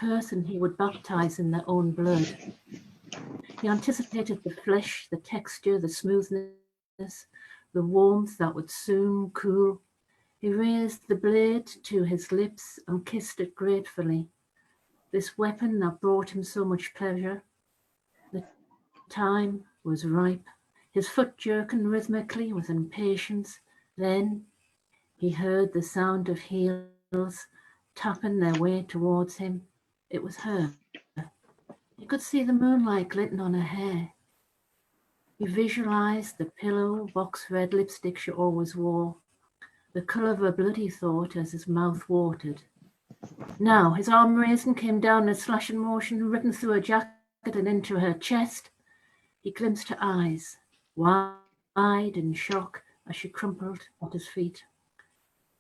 person he would baptize in their own blood. He anticipated the flesh, the texture, the smoothness, the warmth that would soon cool. He raised the blade to his lips and kissed it gratefully. This weapon that brought him so much pleasure. The time was ripe. His foot jerking rhythmically with impatience. Then he heard the sound of heels tapping their way towards him. It was her. He could see the moonlight glittering on her hair. He visualized the pillow box red lipstick she always wore, the colour of her blood, he thought, as his mouth watered. Now his arm raised and came down in a slashing motion, ripping through her jacket and into her chest. He glimpsed her eyes, wide in shock, as she crumpled at his feet.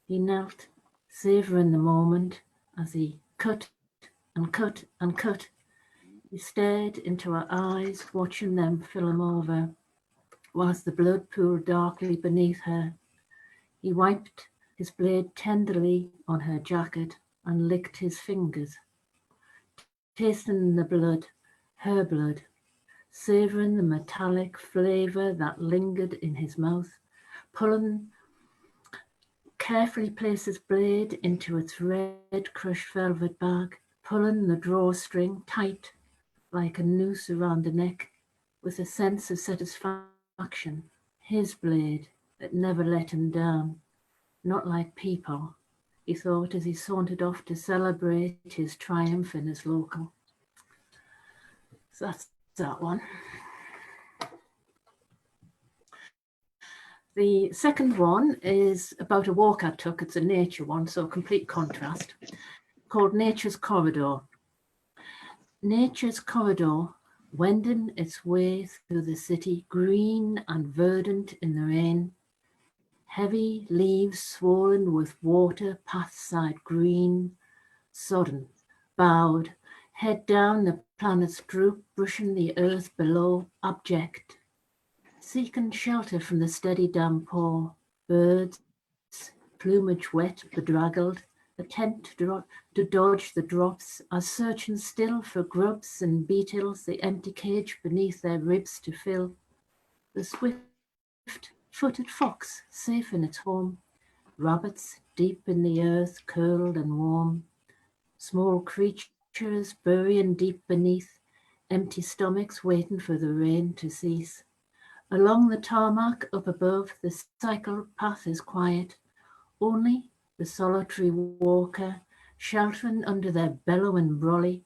He knelt, savouring the moment as he cut and cut and cut. He stared into her eyes, watching them fill him over, whilst the blood pooled darkly beneath her. He wiped his blade tenderly on her jacket and licked his fingers, tasting the blood, her blood, savouring the metallic flavour that lingered in his mouth, carefully placed his blade into its red crushed velvet bag, pulling the drawstring tight like a noose around the neck, with a sense of satisfaction. His blade that never let him down, not like people, he thought as he sauntered off to celebrate his triumph in his local. So that's that one. The second one is about a walk I took. It's a nature one, so a complete contrast, called Nature's Corridor. Nature's corridor, wending its way through the city, green and verdant in the rain. Heavy leaves swollen with water, pathside green, sodden, bowed, head down the planet's droop, brushing the earth below, abject. Seeking shelter from the steady downpour, birds, plumage wet, bedraggled, attempt to dodge the drops, are searching still for grubs and beetles, the empty cage beneath their ribs to fill. The swift-footed fox, safe in its home, rabbits deep in the earth, curled and warm, small creatures burying deep beneath, empty stomachs waiting for the rain to cease. Along the tarmac up above, the cycle path is quiet, only the solitary walker, sheltering under their bellowing brolly,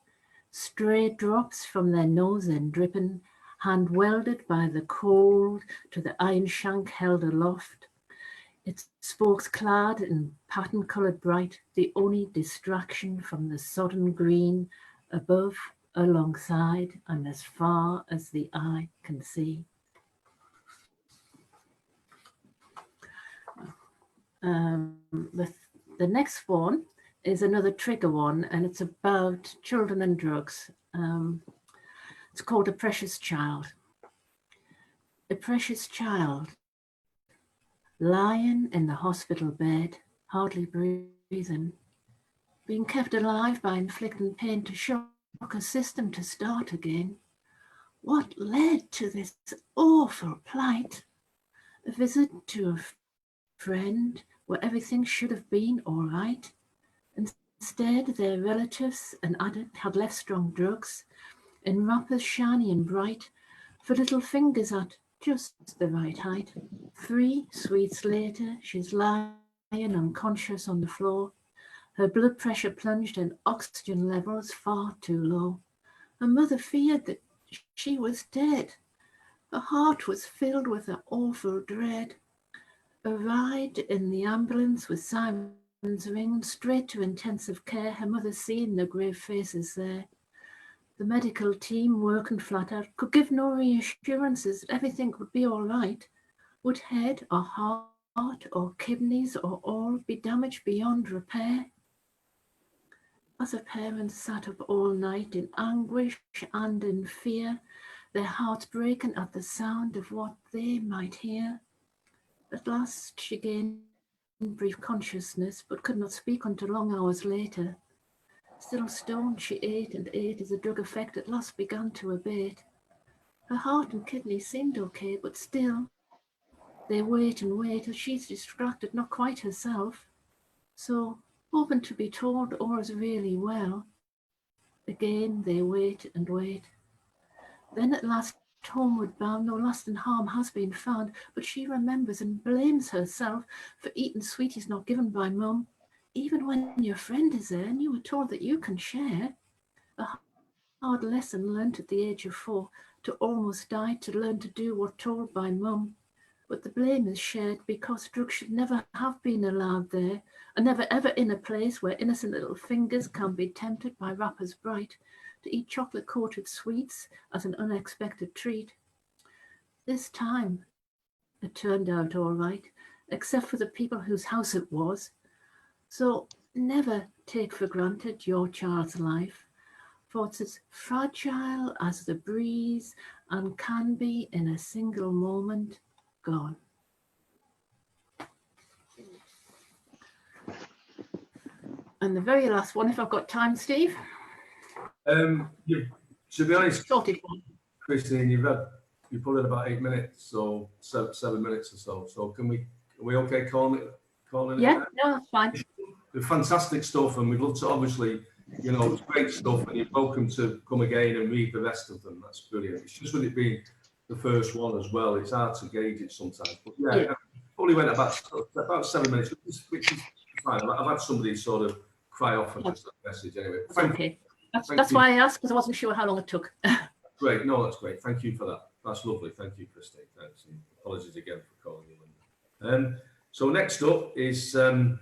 stray drops from their nose and dripping, hand welded by the cold to the iron shank held aloft. Its spokes clad in pattern-coloured bright, the only distraction from the sodden green above, alongside, and as far as the eye can see. The next one is another trigger one, and it's about children and drugs. It's called A Precious Child. A precious child, lying in the hospital bed, hardly breathing, being kept alive by inflicting pain to shock a system to start again. What led to this awful plight? A visit to a friend where everything should have been all right. Instead, their relatives, an addict, had left strong drugs in wrappers shiny and bright for little fingers at just the right height. 3 sweets later, she's lying unconscious on the floor, her blood pressure plunged and oxygen levels far too low. Her mother feared that she was dead. Her heart was filled with an awful dread. A ride in the ambulance with sirens ringing straight to intensive care, her mother seeing the grave faces there. The medical team, working flat out, could give no reassurances that everything would be all right. Would head or heart or kidneys or all be damaged beyond repair? As her parents sat up all night in anguish and in fear, their hearts breaking at the sound of what they might hear. At last she gained brief consciousness, but could not speak until long hours later. Still stoned, she ate and ate as the drug effect at last began to abate. Her heart and kidneys seemed okay, but still, they wait and wait as she's distracted, not quite herself. So, hoping to be told all's really well, again they wait and wait. Then at last, homeward bound, no lasting harm has been found, but she remembers and blames herself for eating sweeties not given by mum. Even when your friend is there and you were told that you can share, a hard lesson learnt at the age of 4, to almost die, to learn to do what told by mum. But the blame is shared because drugs should never have been allowed there, and never ever in a place where innocent little fingers can be tempted by wrappers bright to eat chocolate-coated sweets as an unexpected treat. This time, it turned out all right, except for the people whose house it was. So never take for granted your child's life, for it's as fragile as the breeze and can be in a single moment gone. And the very last one, if I've got time, Steve. To be honest, Sorted one. Christine, you put in about 8 minutes, so 7 minutes or so. So are we okay calling it? Yeah, no, that's fine. The fantastic stuff, and we'd love to, obviously, you know, it's great stuff, and you're welcome to come again and read the rest of them. That's brilliant. It's just with it being the first one as well, it's hard to gauge it sometimes. But yeah. Probably went about 7 minutes, which is fine. I've had somebody sort of cry off at this message anyway. Okay. That's why I asked, because I wasn't sure how long it took. Great. No, that's great. Thank you for that. That's lovely. Thank you, Christine. Thanks. And apologies again for calling you. So next up is a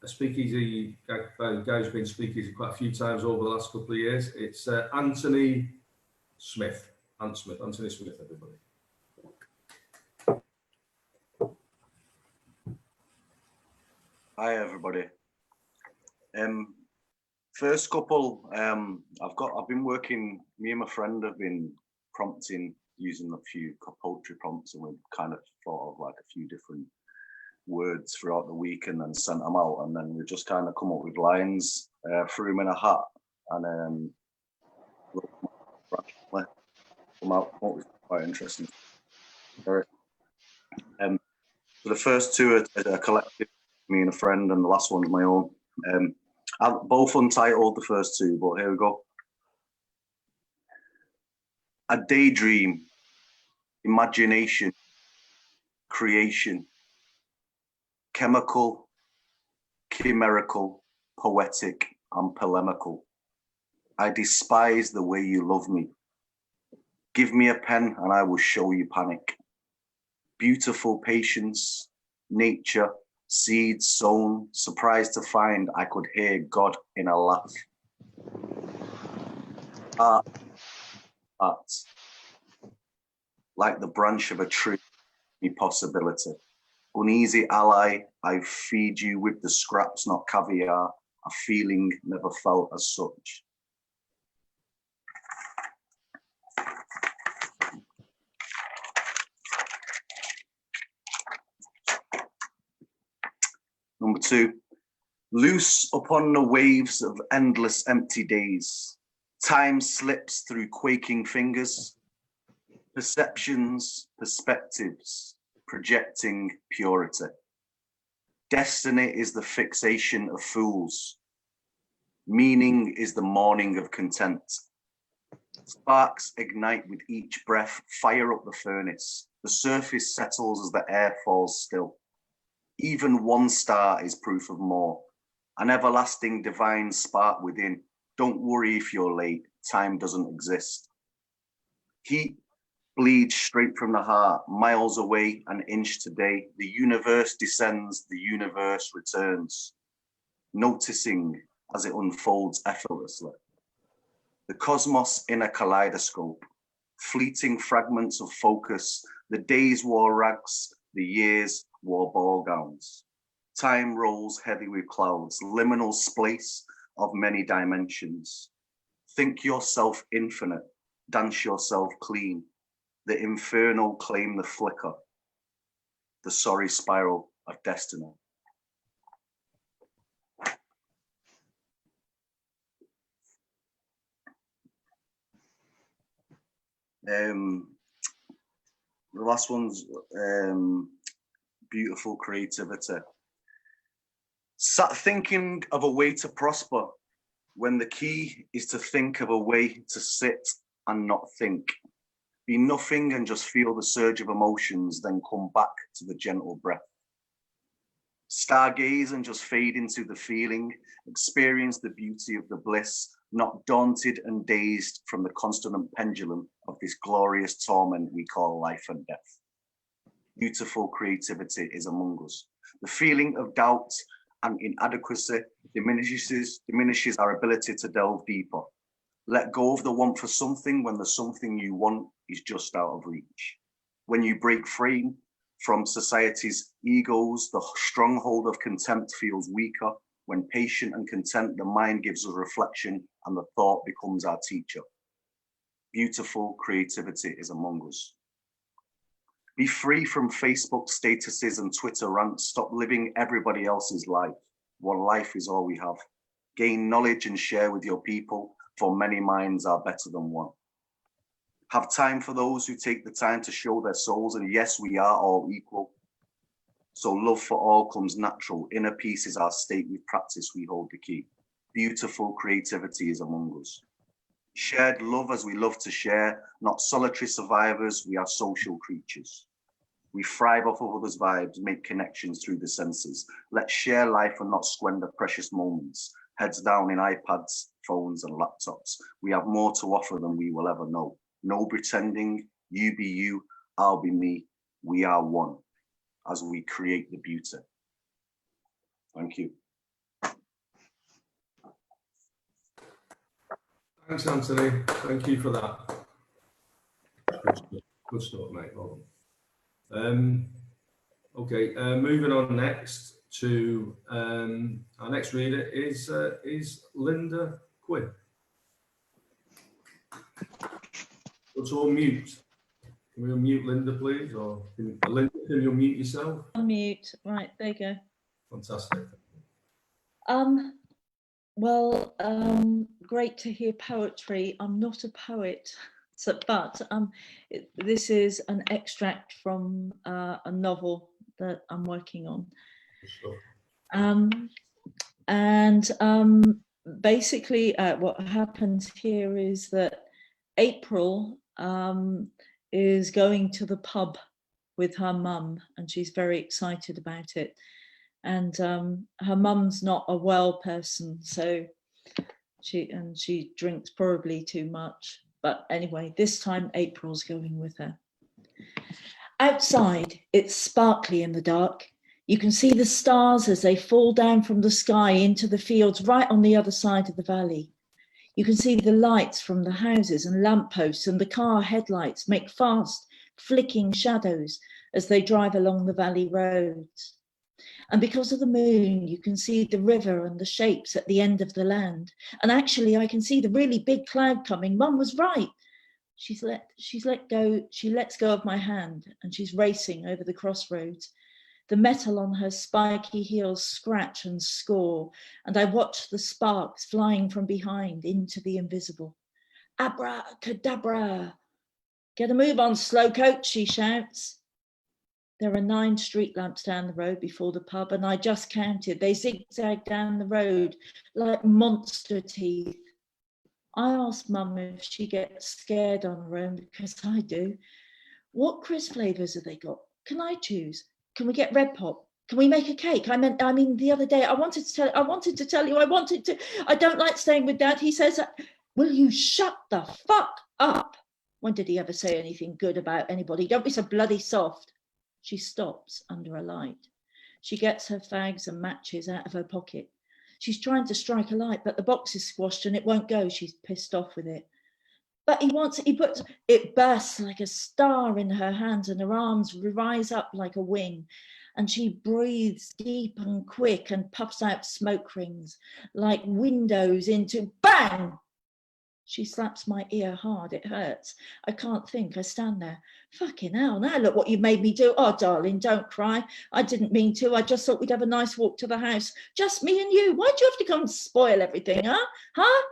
speakeasy guy who's been speakeasy quite a few times over the last couple of years. It's Anthony Smythe. Anthony Smythe, everybody. Hi everybody. First couple, I've been working, me and my friend have been prompting using a few poetry prompts, and we've kind of thought of like a few different words throughout the week and then sent them out, and then we just kind of come up with lines, threw them in a hat, and come out with quite interesting. So the first two are a collective, me and a friend, and the last one's my own. Both untitled, the first two, but here we go. A daydream, imagination, creation, chemical, chimerical, poetic, and polemical. I despise the way you love me. Give me a pen and I will show you panic. Beautiful patience, nature, seeds sown, surprised to find I could hear God in a laugh. Art, like the branch of a tree, me possibility. Uneasy ally, I feed you with the scraps, not caviar, a feeling never felt as such. Number two, loose upon the waves of endless empty days. Time slips through quaking fingers. Perceptions, perspectives, projecting purity. Destiny is the fixation of fools. Meaning is the morning of content. Sparks ignite with each breath, fire up the furnace. The surface settles as the air falls still. Even one star is proof of more. An everlasting divine spark within. Don't worry if you're late, time doesn't exist. Heat bleeds straight from the heart, miles away, an inch today. The universe descends, the universe returns. Noticing as it unfolds effortlessly. The cosmos in a kaleidoscope. Fleeting fragments of focus. The days wore rags, the years wore ball gowns. Time rolls heavy with clouds, liminal space of many dimensions. Think yourself infinite, dance yourself clean. The infernal claim the flicker, the sorry spiral of destiny. The last one's beautiful creativity. Sat thinking of a way to prosper when the key is to think of a way to sit and not think. Be nothing and just feel the surge of emotions, then come back to the gentle breath. Stargaze and just fade into the feeling, experience the beauty of the bliss, not daunted and dazed from the constant pendulum of this glorious torment we call life and death. Beautiful creativity is among us. The feeling of doubt and inadequacy diminishes our ability to delve deeper. Let go of the want for something when the something you want is just out of reach. When you break free from society's egos, the stronghold of contempt feels weaker. When patient and content, the mind gives us reflection and the thought becomes our teacher. Beautiful creativity is among us. Be free from Facebook statuses and Twitter rants. Stop living everybody else's life. One life is all we have. Gain knowledge and share with your people, for many minds are better than one. Have time for those who take the time to show their souls, and yes, we are all equal. So love for all comes natural. Inner peace is our state. With practice, we hold the key. Beautiful creativity is among us. Shared love as we love to share, not solitary survivors. We are social creatures. We thrive off of others' vibes, make connections through the senses. Let's share life and not squander precious moments. Heads down in iPads, phones and laptops. We have more to offer than we will ever know. No pretending, you be you, I'll be me. We are one as we create the beauty. Thank you. Thanks, Anthony. Thank you for that. Good stuff, mate. Well done. Okay, moving on next to our next reader is Linda Quinn. Let's all mute. Can we unmute Linda, please? Or Linda, can you unmute yourself? Unmute. Right, there you go. Fantastic. Well, great to hear poetry. I'm not a poet, but this is an extract from a novel that I'm working on. Basically, what happens here is that April is going to the pub with her mum, and she's very excited about it. And her mum's not a well person, so she drinks probably too much. But anyway, this time April's going with her. Outside, it's sparkly in the dark. You can see the stars as they fall down from the sky into the fields right on the other side of the valley. You can see the lights from the houses and lampposts, and the car headlights make fast, flicking shadows as they drive along the valley roads. And because of the moon, you can see the river and the shapes at the end of the land. And actually, I can see the really big cloud coming. Mum was right. She lets go of my hand, and she's racing over the crossroads. The metal on her spiky heels scratch and score, and I watch the sparks flying from behind into the invisible. Abracadabra! Get a move on, slow coach, she shouts. There are 9 street lamps down the road before the pub, and I just counted. They zigzag down the road like monster teeth. I asked Mum if she gets scared on her own, because I do. What crisp flavours have they got? Can I choose? Can we get red pop? Can we make a cake? I mean, the other day I wanted to tell you. I don't like staying with Dad. He says, will you shut the fuck up? When did he ever say anything good about anybody? Don't be so bloody soft. She stops under a light. She gets her fags and matches out of her pocket. She's trying to strike a light, but the box is squashed and it won't go. She's pissed off with it. But it bursts like a star in her hands, and her arms rise up like a wing. And she breathes deep and quick and puffs out smoke rings like windows into bang. She slaps my ear hard. It hurts. I can't think. I stand there. Fucking hell, now look what you made me do. Oh, darling, don't cry. I didn't mean to. I just thought we'd have a nice walk to the house. Just me and you. Why'd you have to come and spoil everything, huh? Huh?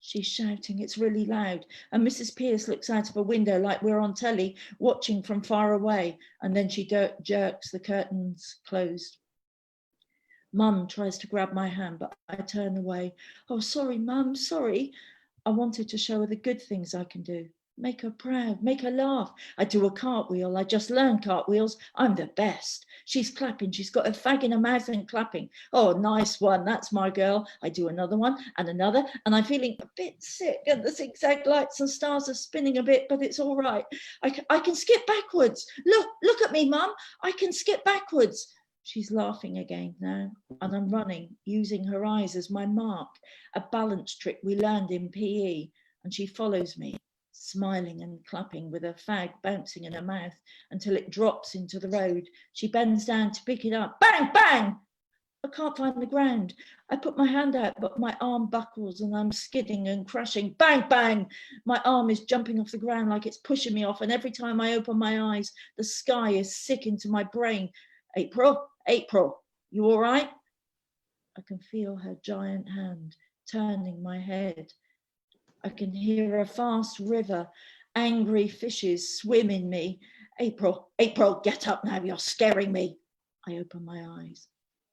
She's shouting, it's really loud. And Mrs. Pierce looks out of a window like we're on telly, watching from far away. And then she jerks the curtains closed. Mum tries to grab my hand, but I turn away. Oh, sorry, Mum, sorry. I wanted to show her the good things I can do. Make her proud, make her laugh. I do a cartwheel. I just learned cartwheels. I'm the best. She's clapping. She's got a fag in her mouth and clapping. Oh, nice one. That's my girl. I do another one and another. And I'm feeling a bit sick. And the zigzag lights and stars are spinning a bit, but it's all right. I can skip backwards. Look at me, Mum. I can skip backwards. She's laughing again now, and I'm running, using her eyes as my mark, a balance trick we learned in PE, and she follows me, smiling and clapping with her fag bouncing in her mouth until it drops into the road. She bends down to pick it up. Bang, bang! I can't find the ground. I put my hand out, but my arm buckles and I'm skidding and crashing. Bang, bang! My arm is jumping off the ground like it's pushing me off, and every time I open my eyes, the sky is sick into my brain. April, you all right? I can feel her giant hand turning my head. I can hear a fast river, angry fishes swim in me. April, get up now, you're scaring me. I open my eyes.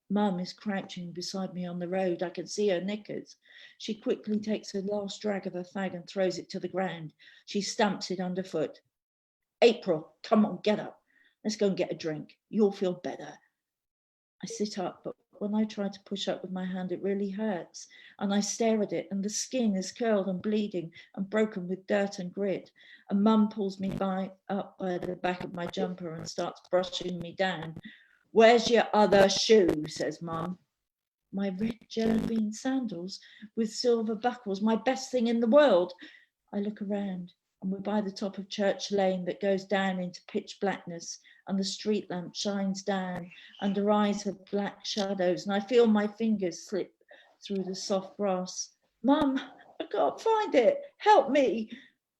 Mum is crouching beside me on the road. I can see her knickers. She quickly takes a last drag of her fag and throws it to the ground. She stamps it underfoot. April, come on, get up. Let's go and get a drink. You'll feel better. I sit up, but when I try to push up with my hand, it really hurts. And I stare at it, and the skin is curled and bleeding and broken with dirt and grit. And Mum pulls me up by the back of my jumper and starts brushing me down. Where's your other shoe? Says Mum. My red jelly bean sandals with silver buckles, my best thing in the world. I look around, and we're by the top of Church Lane that goes down into pitch blackness, and the street lamp shines down and her eyes have black shadows, and I feel my fingers slip through the soft grass. Mum, I can't find it. Help me.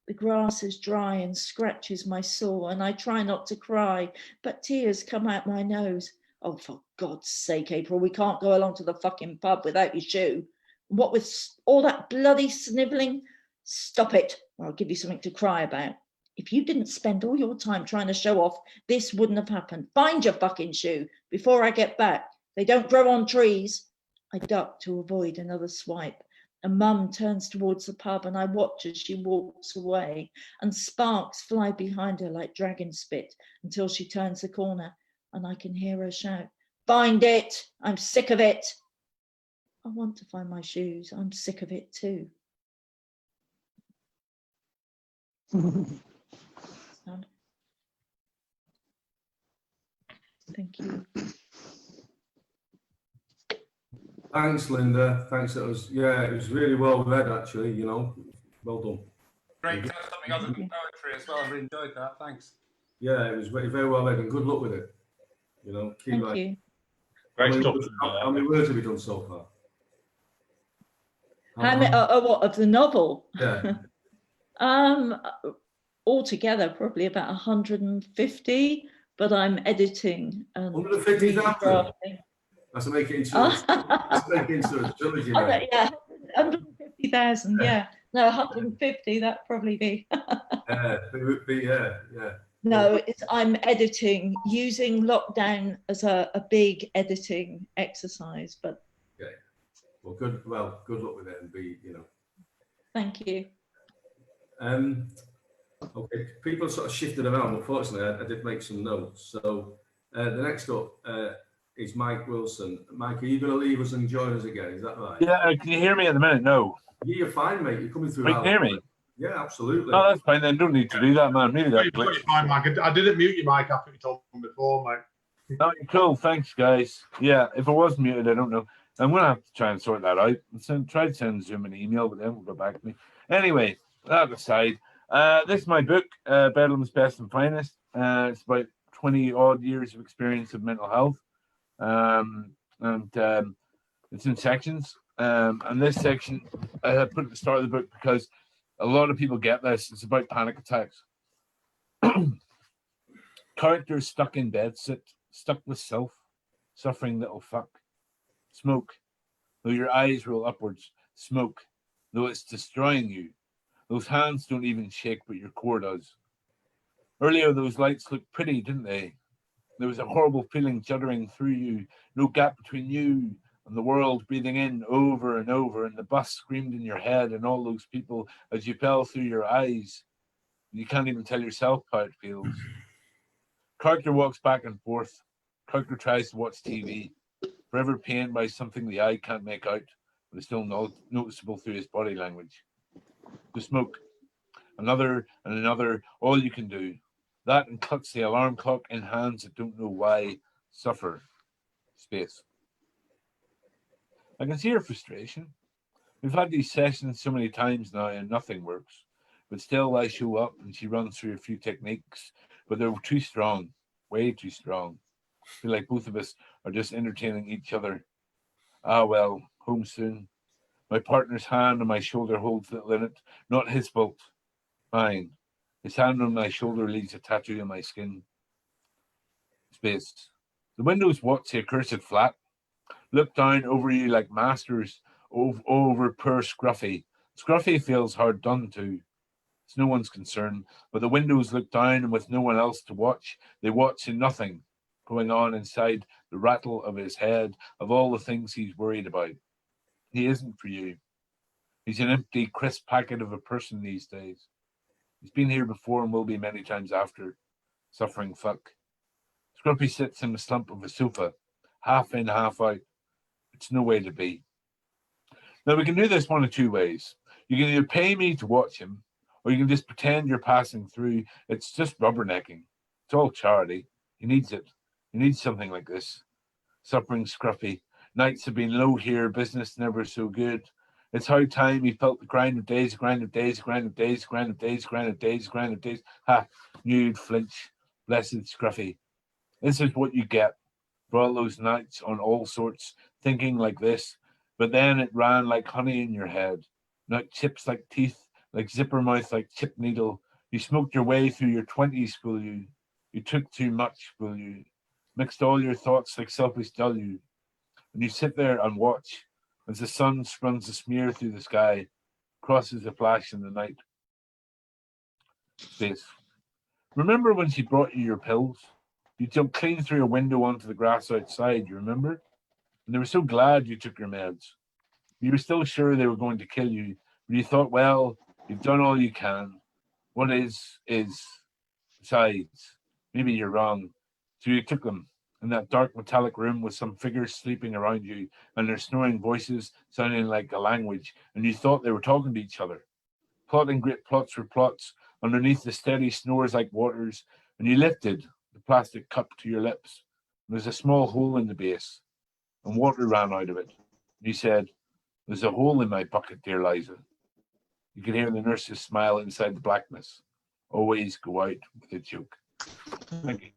The grass is dry and scratches my sore, and I try not to cry, but tears come out my nose. Oh, for God's sake, April, we can't go along to the fucking pub without your shoe. What with all that bloody snivelling? Stop it, or I'll give you something to cry about. If you didn't spend all your time trying to show off, this wouldn't have happened. Find your fucking shoe before I get back. They don't grow on trees. I duck to avoid another swipe. And Mum turns towards the pub, and I watch as she walks away, and sparks fly behind her like dragon spit until she turns the corner, and I can hear her shout, "Find it! I'm sick of it!" I want to find my shoes. I'm sick of it too. Thank you. Thanks, Linda. Thanks. It was really well read, actually. You know, well done. Great. Tell us something other than poetry as well. I really enjoyed that. Thanks. Yeah, it was very, very well read, and good luck with it. You know, keep Thank writing. you. Great stuff. How many words have you done so far? How many? What of the novel? Yeah. Altogether, probably about 150. But I'm editing and 150,000. redrafting. That's to make it into a trilogy. Then. Yeah, 150,000. Yeah, no, 150. That'd probably be. Yeah. No, I'm editing using lockdown as a big editing exercise. But okay, well, good luck with it, and Thank you. Okay, people sort of shifted around. Unfortunately, I did make some notes. So the next up is Mike Wilson. Mike, are you going to leave us and join us again? Is that right? Yeah, can you hear me at the minute? No. Yeah, you're fine, mate. You're coming through. You can hear me? Yeah, absolutely. Oh, that's fine then. Don't need to do that, man. Really, that You're fine, Mike. I didn't mute you, Mike, after you told me before, mate. Oh, cool. Thanks, guys. Yeah, if I was muted, I don't know. I'm going to have to try and sort that out. Try to send Zoom an email, but then we'll go back to me. Anyway, that aside, this is my book, Bedlam's Best and Finest. It's about 20 odd years of experience of mental health. It's in sections. And this section I put at the start of the book because a lot of people get this. It's about panic attacks. Characters stuck in bed, stuck with self, suffering little fuck. Smoke, though your eyes roll upwards. Smoke, though it's destroying you. Those hands don't even shake, but your core does. Earlier, those lights looked pretty, didn't they? There was a horrible feeling juddering through you, no gap between you and the world, breathing in over and over, and the bus screamed in your head and all those people as you fell through your eyes. You can't even tell yourself how it feels. Character walks back and forth. Character tries to watch TV, forever pained by something the eye can't make out, but is still noticeable through his body language. The smoke. Another and another, all you can do. That and clutch the alarm clock in hands that don't know why. Suffer. Space. I can see her frustration. We've had these sessions so many times now and nothing works. But still I show up and she runs through a few techniques, but they're too strong, way too strong. I feel like both of us are just entertaining each other. Ah, well, home soon. My partner's hand on my shoulder holds little in it, not his fault. Mine. His hand on my shoulder leaves a tattoo on my skin. Space. The windows watch the accursed flat. Look down over you like masters over poor Scruffy. Scruffy feels hard done to. It's no one's concern, but the windows look down and with no one else to watch, they watch in nothing going on inside the rattle of his head of all the things he's worried about. He isn't for you. He's an empty, crisp packet of a person these days. He's been here before and will be many times after. Suffering fuck. Scruffy sits in the slump of a sofa, half in, half out. It's no way to be. Now we can do this one of two ways. You can either pay me to watch him, or you can just pretend you're passing through. It's just rubbernecking. It's all charity. He needs it. He needs something like this. Suffering Scruffy. Nights have been low here, business never so good. It's high time he felt the grind of days, grind of days, grind of days, grind of days, grind of days, grind of days. Ha, nude flinch. Blessed Scruffy. This is what you get for all those nights on all sorts, thinking like this. But then it ran like honey in your head. Not chips like teeth, like zipper mouth, like chip needle. You smoked your way through your 20s, will you? You took too much, will you? Mixed all your thoughts like selfish deluge. And you sit there and watch as the sun runs a smear through the sky, crosses a flash in the night. Space. Remember when she brought you your pills? You jumped clean through a window onto the grass outside, you remember? And they were so glad you took your meds. You were still sure they were going to kill you, but you thought, well, you've done all you can. What is. Besides, maybe you're wrong. So you took them in that dark metallic room with some figures sleeping around you and their snoring voices sounding like a language, and you thought they were talking to each other, plotting great plots for plots underneath the steady snores like waters, and you lifted the plastic cup to your lips. There's a small hole in the base, and water ran out of it. And you said, "There's a hole in my bucket, dear Liza." You could hear the nurse's smile inside the blackness. Always go out with a joke. Thank you.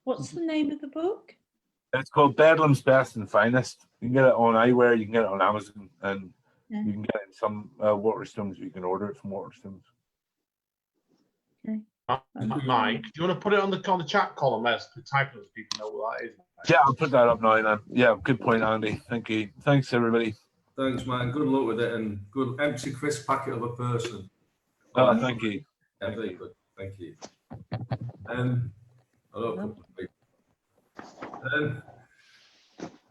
What's the name of the book? It's called Bedlam's Best and Finest. You can get it on iWare, you can get it on Amazon, and you can get it in some Waterstones. You can order it from Waterstones. Okay. Mike, do you want to put it on the chat column as the title so people know what that is? Yeah, I'll put that up now. Then. Yeah, good point, Andy. Thank you. Thanks, everybody. Thanks, man. Good luck with it, and good empty crisp packet of a person. Oh, thank you. Yeah, very good. Thank you.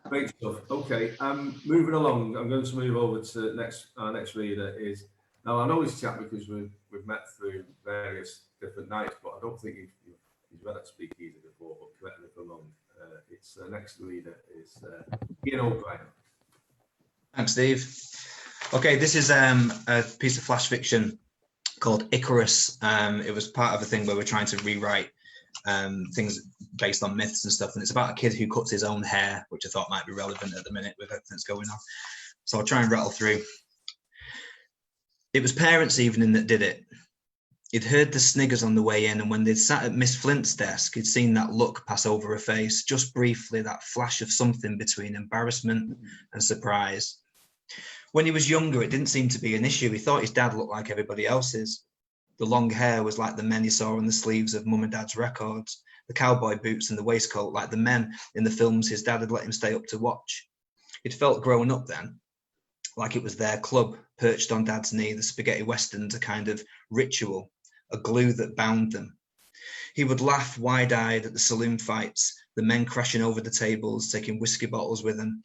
Great stuff. Okay, moving along. I'm going to move over to our next reader is. Now I know this chap because we've met through various different nights, but I don't think he's read at Speakeasy before. But correct me if I'm wrong. It's the next reader is Ian O'Brien. Thanks, Steve. Okay, this is a piece of flash fiction called Icarus. It was part of a thing where we're trying to rewrite things based on myths and stuff, and it's about a kid who cuts his own hair, which I thought might be relevant at the minute with everything that's going on. So I'll try and rattle through. It was parents' evening that did it. He'd heard the sniggers on the way in, and when they'd sat at Miss Flint's desk, he'd seen that look pass over her face, just briefly, that flash of something between embarrassment and surprise. When he was younger, it didn't seem to be an issue. He thought his dad looked like everybody else's. The long hair was like the men he saw on the sleeves of Mum and Dad's records, the cowboy boots and the waistcoat, like the men in the films his dad had let him stay up to watch. He'd felt grown up then, like it was their club, perched on Dad's knee. The spaghetti westerns, a kind of ritual, a glue that bound them. He would laugh wide-eyed at the saloon fights, the men crashing over the tables, taking whiskey bottles with them.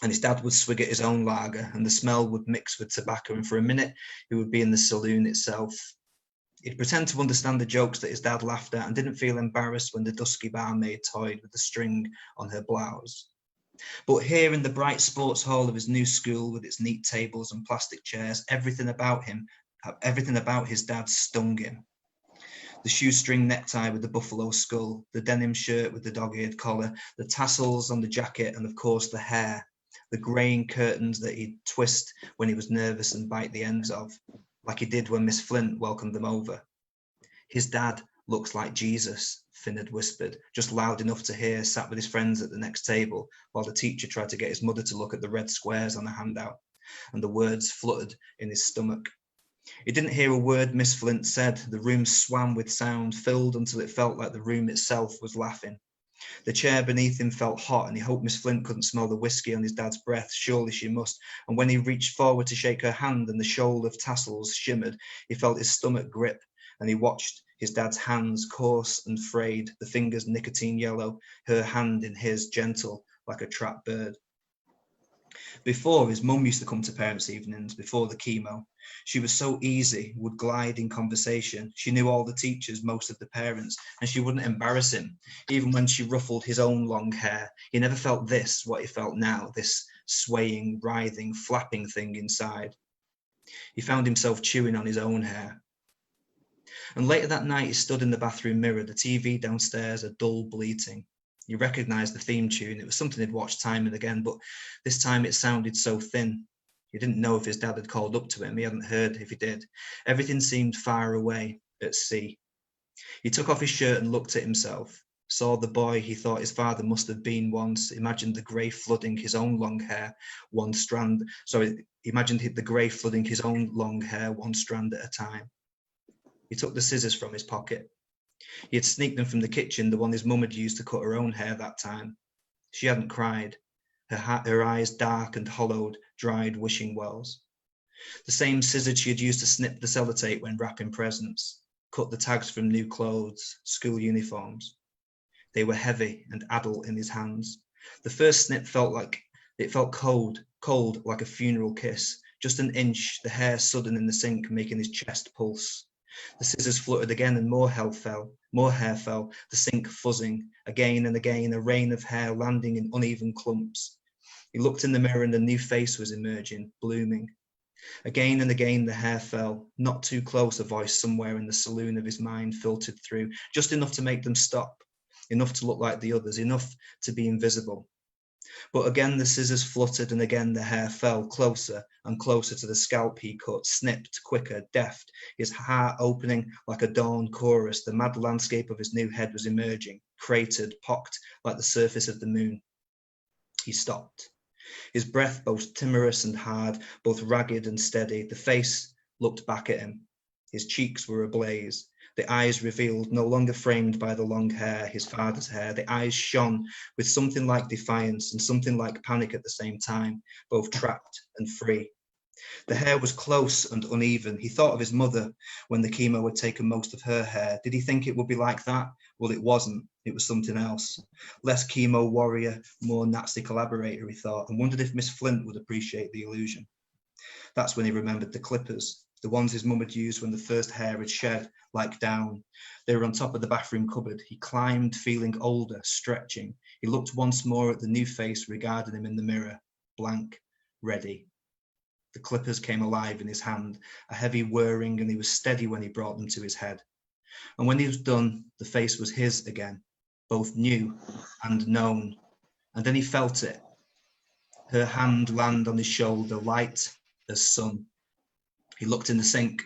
And his dad would swig at his own lager, and the smell would mix with tobacco, and for a minute he would be in the saloon itself. He'd pretend to understand the jokes that his dad laughed at and didn't feel embarrassed when the dusky barmaid toyed with the string on her blouse. But here in the bright sports hall of his new school, with its neat tables and plastic chairs, everything about his dad stung him. The shoestring necktie with the buffalo skull, the denim shirt with the dog-eared collar, the tassels on the jacket, and of course the hair, the greying curtains that he'd twist when he was nervous and bite the ends of, like he did when Miss Flint welcomed them over. His dad looks like Jesus, Finn had whispered, just loud enough to hear, sat with his friends at the next table, while the teacher tried to get his mother to look at the red squares on the handout, and the words fluttered in his stomach. He didn't hear a word Miss Flint said. The room swam with sound, filled until it felt like the room itself was laughing. The chair beneath him felt hot, and he hoped Miss Flint couldn't smell the whiskey on his dad's breath. Surely she must. And when he reached forward to shake her hand and the shoal of tassels shimmered, he felt his stomach grip, and he watched his dad's hands, coarse and frayed, the fingers nicotine yellow, her hand in his, gentle, like a trapped bird. Before, his mum used to come to parents' evenings, before the chemo. She was so easy, would glide in conversation. She knew all the teachers, most of the parents, and she wouldn't embarrass him. Even when she ruffled his own long hair, he never felt this, what he felt now, this swaying, writhing, flapping thing inside. He found himself chewing on his own hair. And later that night, he stood in the bathroom mirror, the TV downstairs, a dull bleating. He recognised the theme tune. It was something he'd watched time and again, but this time it sounded so thin. He didn't know if his dad had called up to him. He hadn't heard if he did. Everything seemed far away, at sea. He took off his shirt and looked at himself, saw the boy he thought his father must have been once, imagined the grey flooding his own long hair, one strand at a time. He took the scissors from his pocket. He had sneaked them from the kitchen, the one his mum had used to cut her own hair that time. She hadn't cried. Her eyes dark and hollowed, dried wishing wells. The same scissors she had used to snip the sellotape when wrapping presents, cut the tags from new clothes, school uniforms. They were heavy and adult in his hands. The first snip felt cold like a funeral kiss, just an inch, the hair sudden in the sink, making his chest pulse. The scissors fluttered again and more hair fell, the sink fuzzing, again and again, a rain of hair landing in uneven clumps. He looked in the mirror and a new face was emerging, blooming. Again and again the hair fell, not too close, a voice somewhere in the saloon of his mind filtered through, just enough to make them stop, enough to look like the others, enough to be invisible. But again the scissors fluttered and again the hair fell, closer and closer to the scalp he cut, snipped, quicker, deft, his heart opening like a dawn chorus. The mad landscape of his new head was emerging, cratered, pocked like the surface of the moon. He stopped. His breath both timorous and hard, both ragged and steady. The face looked back at him. His cheeks were ablaze. The eyes revealed, no longer framed by the long hair, his father's hair. The eyes shone with something like defiance and something like panic at the same time, both trapped and free. The hair was close and uneven. He thought of his mother when the chemo had taken most of her hair. Did he think it would be like that? Well, it wasn't. It was something else. Less chemo warrior, more Nazi collaborator, he thought, and wondered if Miss Flint would appreciate the illusion. That's when he remembered the clippers, the ones his mum had used when the first hair had shed like down. They were on top of the bathroom cupboard. He climbed, feeling older, stretching. He looked once more at the new face regarding him in the mirror, blank, ready. The clippers came alive in his hand, a heavy whirring, and he was steady when he brought them to his head. And when he was done, the face was his again, both new and known. And then he felt it, her hand land on his shoulder, light as sun. He looked in the sink.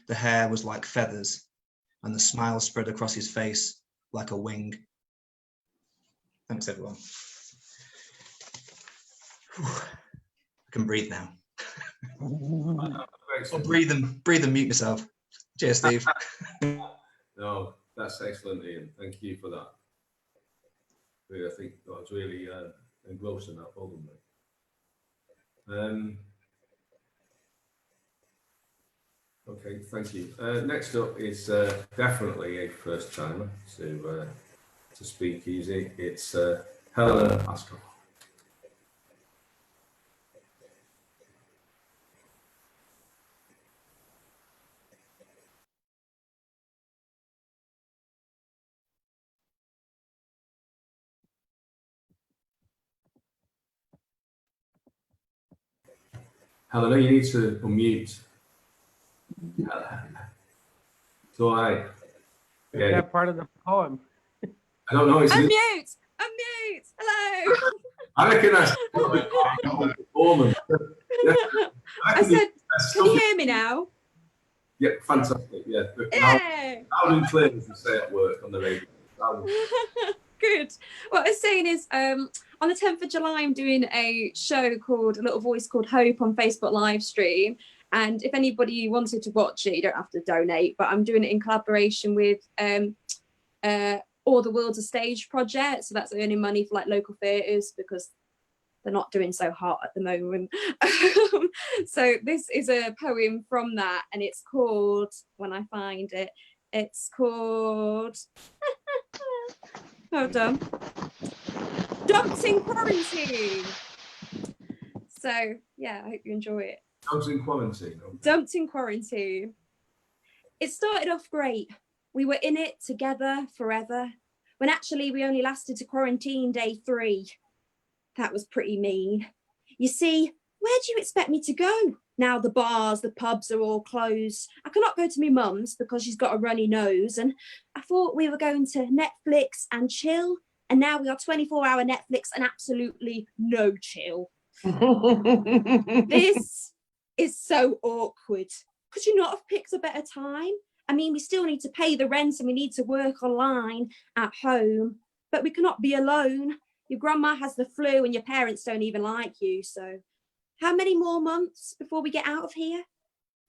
The hair was like feathers, and the smile spread across his face like a wing. Thanks, everyone. Whew. I can breathe now. I'll breathe and mute myself. Cheers, Steve. No, That's excellent, Ian. Thank you for that. Really, I think I was really engrossed in that problem. Okay, thank you. Next up is definitely a first timer to Speakeasy. It's Helena Ascough. Helena, you need to unmute. So I. Is that part of the poem? I don't know. Unmute! Unmute! Hello! I reckon that's performance. I said, can you hear me now? Yeah, fantastic. Yeah. Yeah. Loud and clear, as we say at work on the radio. Good. What I was saying is, on the 10th of July, I'm doing a show called A Little Voice Called Hope on Facebook live stream. And if anybody wanted to watch it, you don't have to donate, but I'm doing it in collaboration with All the World's a Stage project. So that's earning money for like local theatres because they're not doing so hot at the moment. So this is a poem from that, and it's called, when I find it, it's called, hold on, Dumped in Quarantine. So yeah, I hope you enjoy it. Dumped in Quarantine. Okay. Dumped in Quarantine. It started off great. We were in it together forever, when actually we only lasted to quarantine day 3. That was pretty mean. You see, where do you expect me to go? Now the bars, the pubs are all closed. I cannot go to my mum's because she's got a runny nose. And I thought we were going to Netflix and chill. And now we are 24-hour Netflix and absolutely no chill. This is so awkward. Could you not have picked a better time? I mean, we still need to pay the rent and we need to work online at home, but we cannot be alone. Your grandma has the flu and your parents don't even like you. So how many more months before we get out of here?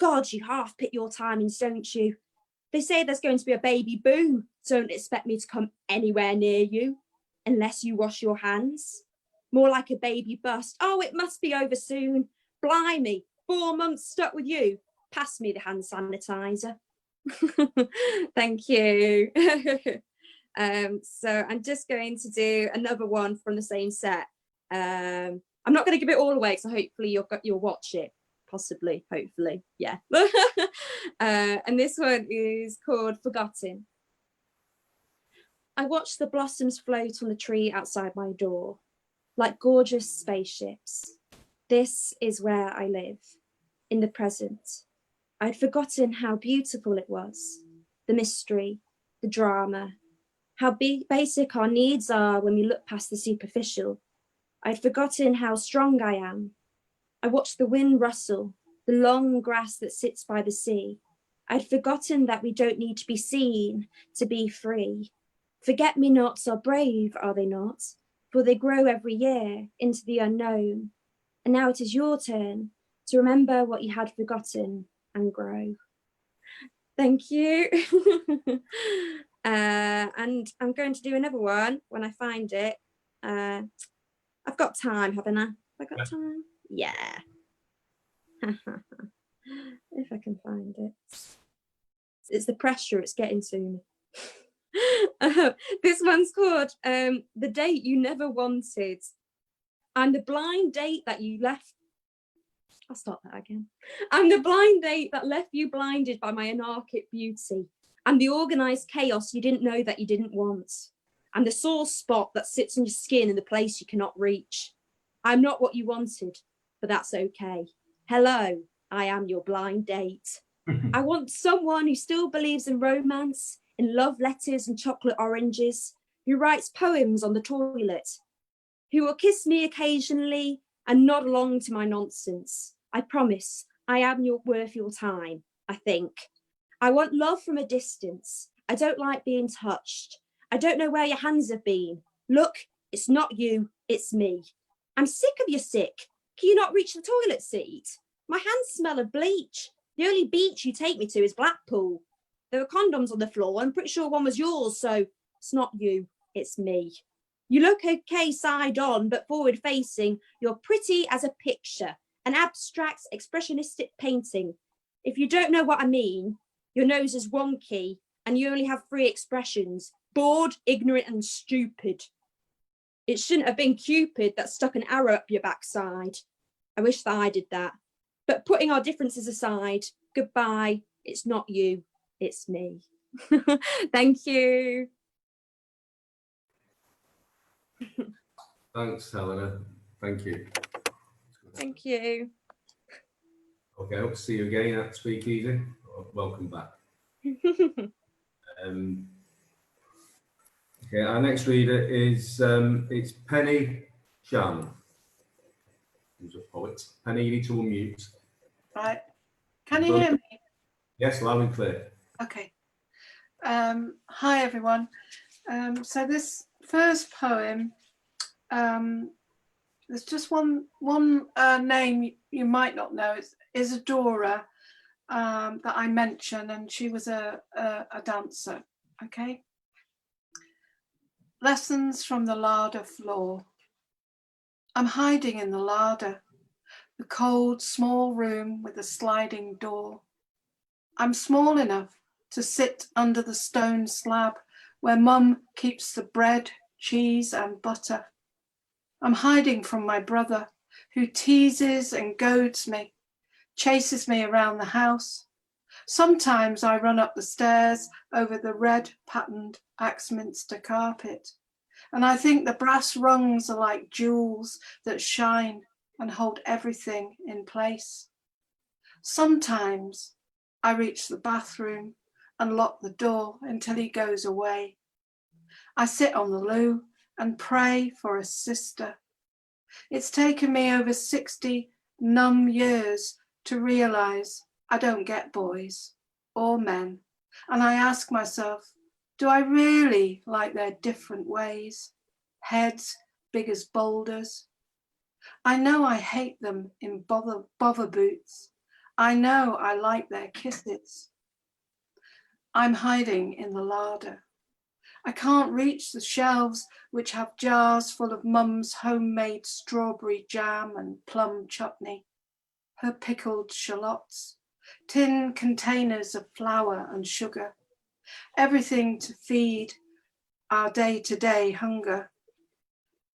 God, you half pick your timings, don't you? They say there's going to be a baby boom. Don't expect me to come anywhere near you unless you wash your hands. More like a baby bust. Oh, it must be over soon. Blimey, 4 months stuck with you. Pass me the hand sanitizer. Thank you. So I'm just going to do another one from the same set. I'm not going to give it all away because hopefully you'll watch it, possibly, hopefully, yeah. And this one is called Forgotten. I watch the blossoms float on the tree outside my door, like gorgeous spaceships. This is where I live, in the present. I'd forgotten how beautiful it was, the mystery, the drama, how basic our needs are when we look past the superficial. I'd forgotten how strong I am. I watched the wind rustle, the long grass that sits by the sea. I'd forgotten that we don't need to be seen to be free. Forget-me-nots are brave, are they not? For they grow every year into the unknown. And now it is your turn to remember what you had forgotten and grow. Thank you. And I'm going to do another one when I find it. I've got time, haven't I? Have I got time? Yeah. If I can find it. It's the pressure it's getting to me. This one's called The Date You Never Wanted. I'm the blind date that you left. I'll start that again. I'm the blind date that left you blinded by my anarchic beauty. I'm the organised chaos you didn't know that you didn't want. I'm the sore spot that sits on your skin in the place you cannot reach. I'm not what you wanted, but that's okay. Hello, I am your blind date. I want someone who still believes in romance, in love letters and chocolate oranges, who writes poems on the toilet, who will kiss me occasionally and nod along to my nonsense. I promise I am worth your time, I think. I want love from a distance. I don't like being touched. I don't know where your hands have been. Look, it's not you, it's me. I'm sick of your sick. Can you not reach the toilet seat? My hands smell of bleach. The only beach you take me to is Blackpool. There were condoms on the floor. I'm pretty sure one was yours, so it's not you, it's me. You look okay side on, but forward facing, you're pretty as a picture, an abstract expressionistic painting. If you don't know what I mean, your nose is wonky and you only have 3 expressions: bored, ignorant, and stupid. It shouldn't have been Cupid that stuck an arrow up your backside. I wish that I did that. But putting our differences aside, goodbye. It's not you, it's me. Thank you. Thanks, Helena. Thank you. Thank you. Okay, I hope to see you again at Speakeasy. Welcome back. Okay, our next reader is it's Penny Sharman, who's a poet. Penny, you need to unmute. Right. Can you hear me? Yes, loud and clear. Okay. Hi, everyone. So this first poem, there's just one name you might not know. It's Isadora that I mentioned, and she was a dancer. Okay. Lessons from the larder floor. I'm hiding in the larder, the cold, small room with a sliding door. I'm small enough to sit under the stone slab where Mum keeps the bread, cheese, and butter. I'm hiding from my brother, who teases and goads me, chases me around the house. Sometimes I run up the stairs over the red patterned Axminster carpet, and I think the brass rungs are like jewels that shine and hold everything in place. Sometimes I reach the bathroom and lock the door until he goes away. I sit on the loo and pray for a sister. It's taken me over 60 numb years to realize I don't get boys or men. And I ask myself, do I really like their different ways? Heads big as boulders. I know I hate them in bother boots. I know I like their kisses. I'm hiding in the larder. I can't reach the shelves which have jars full of Mum's homemade strawberry jam and plum chutney, her pickled shallots, tin containers of flour and sugar, everything to feed our day-to-day hunger.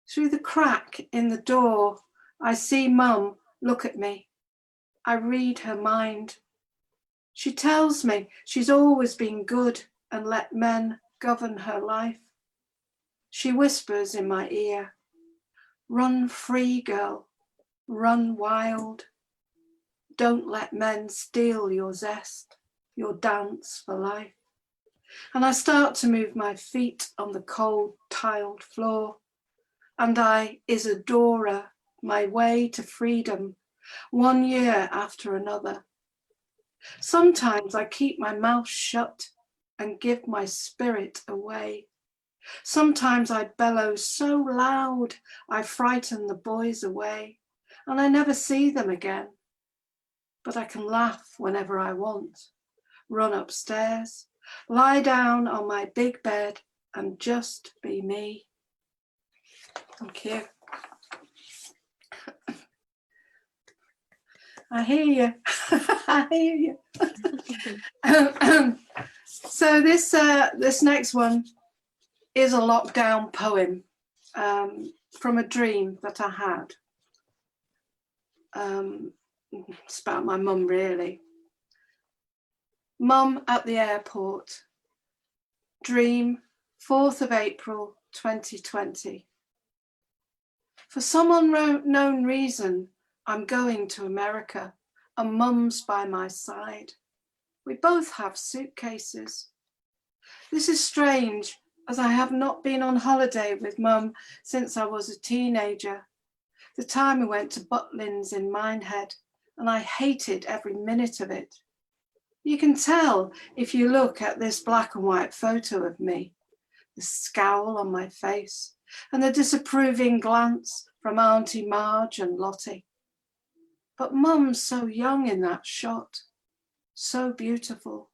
Through the crack in the door, I see Mum look at me. I read her mind. She tells me she's always been good and let men govern her life. She whispers in my ear, run free, girl, run wild. Don't let men steal your zest, your dance for life. And I start to move my feet on the cold tiled floor, and I Isadora my way to freedom, 1 year after another. Sometimes I keep my mouth shut and give my spirit away. Sometimes I bellow so loud I frighten the boys away, and I never see them again. But I can laugh whenever I want, run upstairs, lie down on my big bed and just be me. Thank you. I hear you. I hear you. So this next one is a lockdown poem from a dream that I had. It's about my mum, really. Mum at the airport. Dream, 4th of April 2020. For some unknown reason, I'm going to America and Mum's by my side. We both have suitcases. This is strange, as I have not been on holiday with Mum since I was a teenager. The time we went to Butlins in Minehead, and I hated every minute of it. You can tell if you look at this black and white photo of me, the scowl on my face and the disapproving glance from Auntie Marge and Lottie. But Mum's so young in that shot, so beautiful.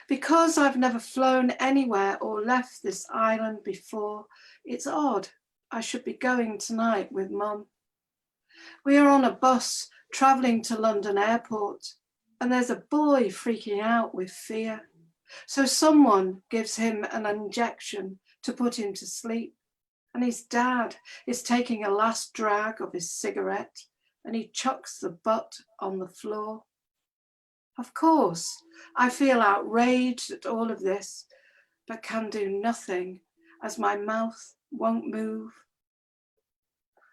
Because I've never flown anywhere or left this island before, it's odd I should be going tonight with Mum. We are on a bus travelling to London Airport, and there's a boy freaking out with fear. So someone gives him an injection to put him to sleep, and his dad is taking a last drag of his cigarette, and he chucks the butt on the floor. Of course, I feel outraged at all of this, but can do nothing as my mouth won't move.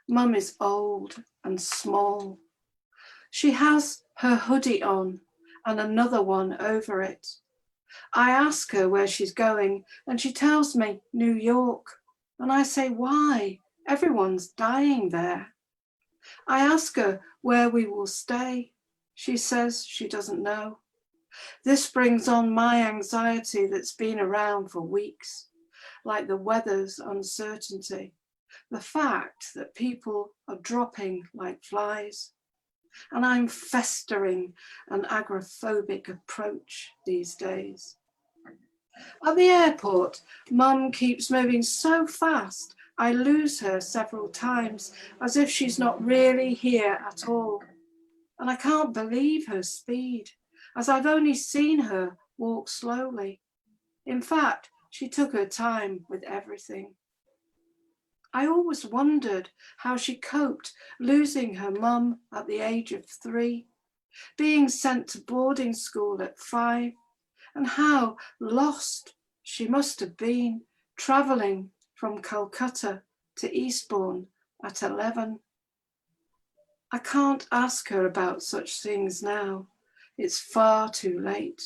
Mum is old and small. She has her hoodie on and another one over it. I ask her where she's going and she tells me New York. And I say, why? Everyone's dying there. I ask her where we will stay. She says she doesn't know. This brings on my anxiety that's been around for weeks, like the weather's uncertainty, the fact that people are dropping like flies. And I'm festering an agoraphobic approach these days. At the airport, Mum keeps moving so fast, I lose her several times, as if she's not really here at all. And I can't believe her speed, as I've only seen her walk slowly. In fact, she took her time with everything. I always wondered how she coped losing her mum at the age of 3, being sent to boarding school at 5, and how lost she must have been travelling from Calcutta to Eastbourne at 11. I can't ask her about such things now. It's far too late.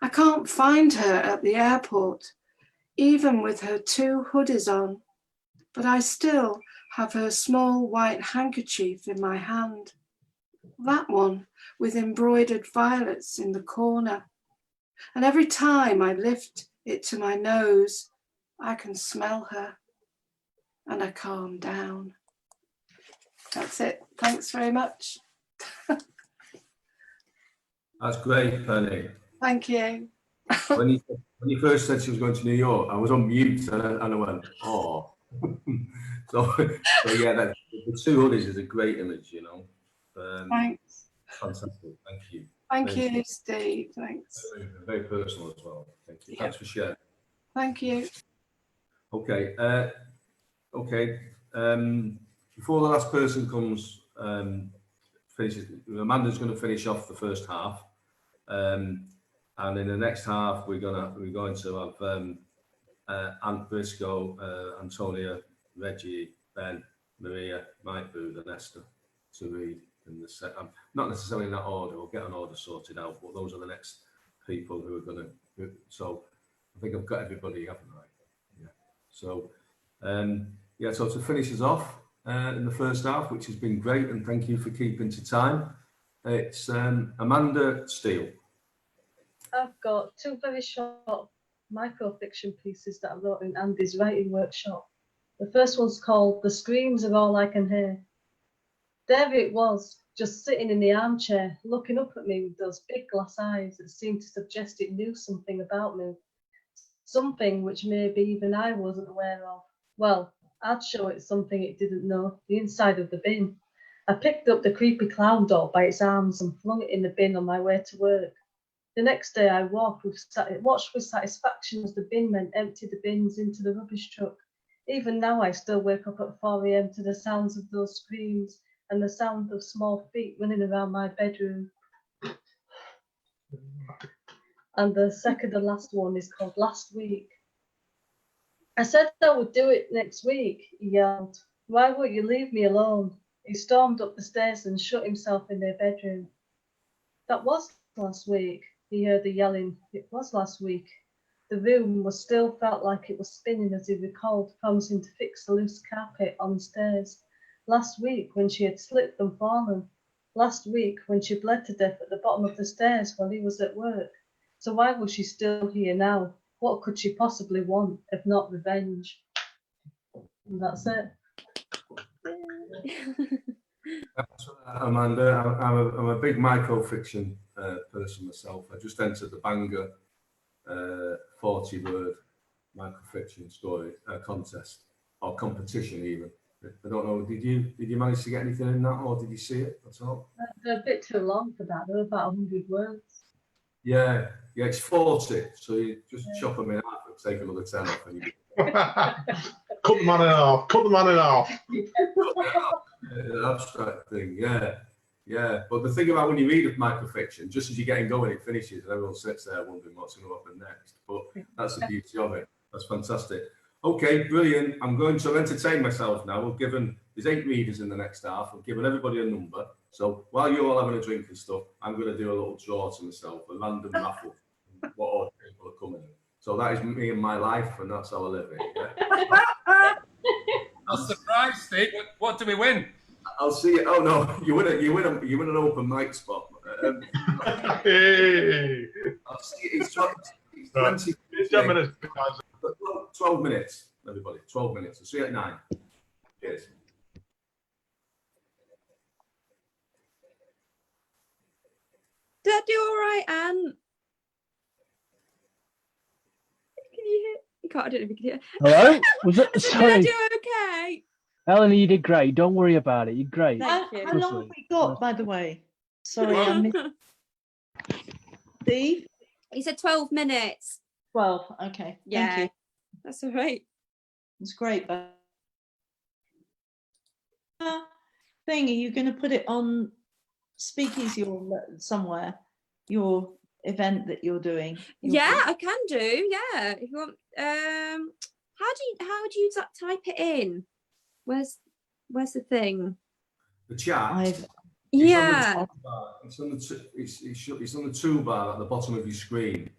I can't find her at the airport, even with her 2 hoodies on, but I still have her small white handkerchief in my hand, that one with embroidered violets in the corner. And every time I lift it to my nose, I can smell her and I calm down. That's it. Thanks very much. That's great, Penny. Thank you. When you first said she was going to New York, I was on mute and I went, oh. so yeah, the 2 hoodies is a great image, you know. Thanks. Fantastic. Thank you. Thank you, Steve. Thanks. Very personal as well. Thank you. Yeah. Thanks for sharing. Thank you. Okay. Before the last person comes, finishes, Amanda's going to finish off the first half, and in the next half we're going to have Aunt Briscoe, Antonia, Reggie, Ben, Maria, Mike Booth, and Esther to read in the set. Not necessarily in that order. We'll get an order sorted out, but those are the next people who are going to. So I think I've got everybody, haven't I? Yeah. So so to finish us off in the first half, which has been great, and thank you for keeping to time. It's Amanda Steele. I've got 2 very short microfiction pieces that I wrote in Andy's writing workshop. The first one's called The Screams Are All I Can Hear. There it was, just sitting in the armchair, looking up at me with those big glass eyes that seemed to suggest it knew something about me. Something which maybe even I wasn't aware of. Well, I'd show it something it didn't know, the inside of the bin. I picked up the creepy clown doll by its arms and flung it in the bin on my way to work. The next day I watched with satisfaction as the bin men emptied the bins into the rubbish truck. Even now I still wake up at 4 AM to the sounds of those screams and the sound of small feet running around my bedroom. And the second and last one is called Last Week. I said I would do it next week, he yelled. Why won't you leave me alone? He stormed up the stairs and shut himself in their bedroom. That was last week, he heard the yelling. It was last week. The room was still felt like it was spinning as he recalled promising to fix the loose carpet on the stairs. Last week when she had slipped and fallen. Last week when she bled to death at the bottom of the stairs while he was at work. So why was she still here now? What could she possibly want, if not revenge? And that's it. Amanda, I'm a big microfiction person myself. I just entered the Bangor 40-word microfiction story contest or competition even. I don't know. Did you manage to get anything in that, or did you see it at all? They're a bit too long for that. They're about 100 words. Yeah, it's 40, so you just chop them in half and take another 10 off, and you Cut the man in half. Cut the man in half. an abstract thing. Yeah. But the thing about when you read a microfiction, just as you're getting going, it finishes, and everyone sits there wondering what's going to happen next. But that's the beauty of it. That's fantastic. Okay, brilliant. I'm going to entertain myself now. We've given, there's 8 readers in the next half. I've given everybody a number. So while you're all having a drink and stuff, I'm going to do a little draw to myself, a random raffle. What order people are coming in. So that is me and my life, and that's how I live it. Yeah? I'm surprised, Steve. What do we win? I'll see you. Oh no, you win an open mic spot. Hey. I'll see you. It's 20 minutes. 12 minutes, everybody. 12 minutes. I'll see you at 9. Cheers. Did I do all right, Anne? Can you hear? You can't. I don't know if you can hear. Hello? Was it? Did I Sorry. do okay? Eleanor, you did great. Don't worry about it. You're great. Thank you. How long have we got, by the way? Sorry, I missed. Steve? He said 12 minutes. 12. Okay. Yeah, Thank you. that's all right. It's great. But thing, are you going to put it on Speakeasy or somewhere? Your event that you're doing? Yeah, I can do. Yeah, if you want. How do you type it in? Where's the thing? The chat. Yeah. It's on the toolbar at the bottom of your screen.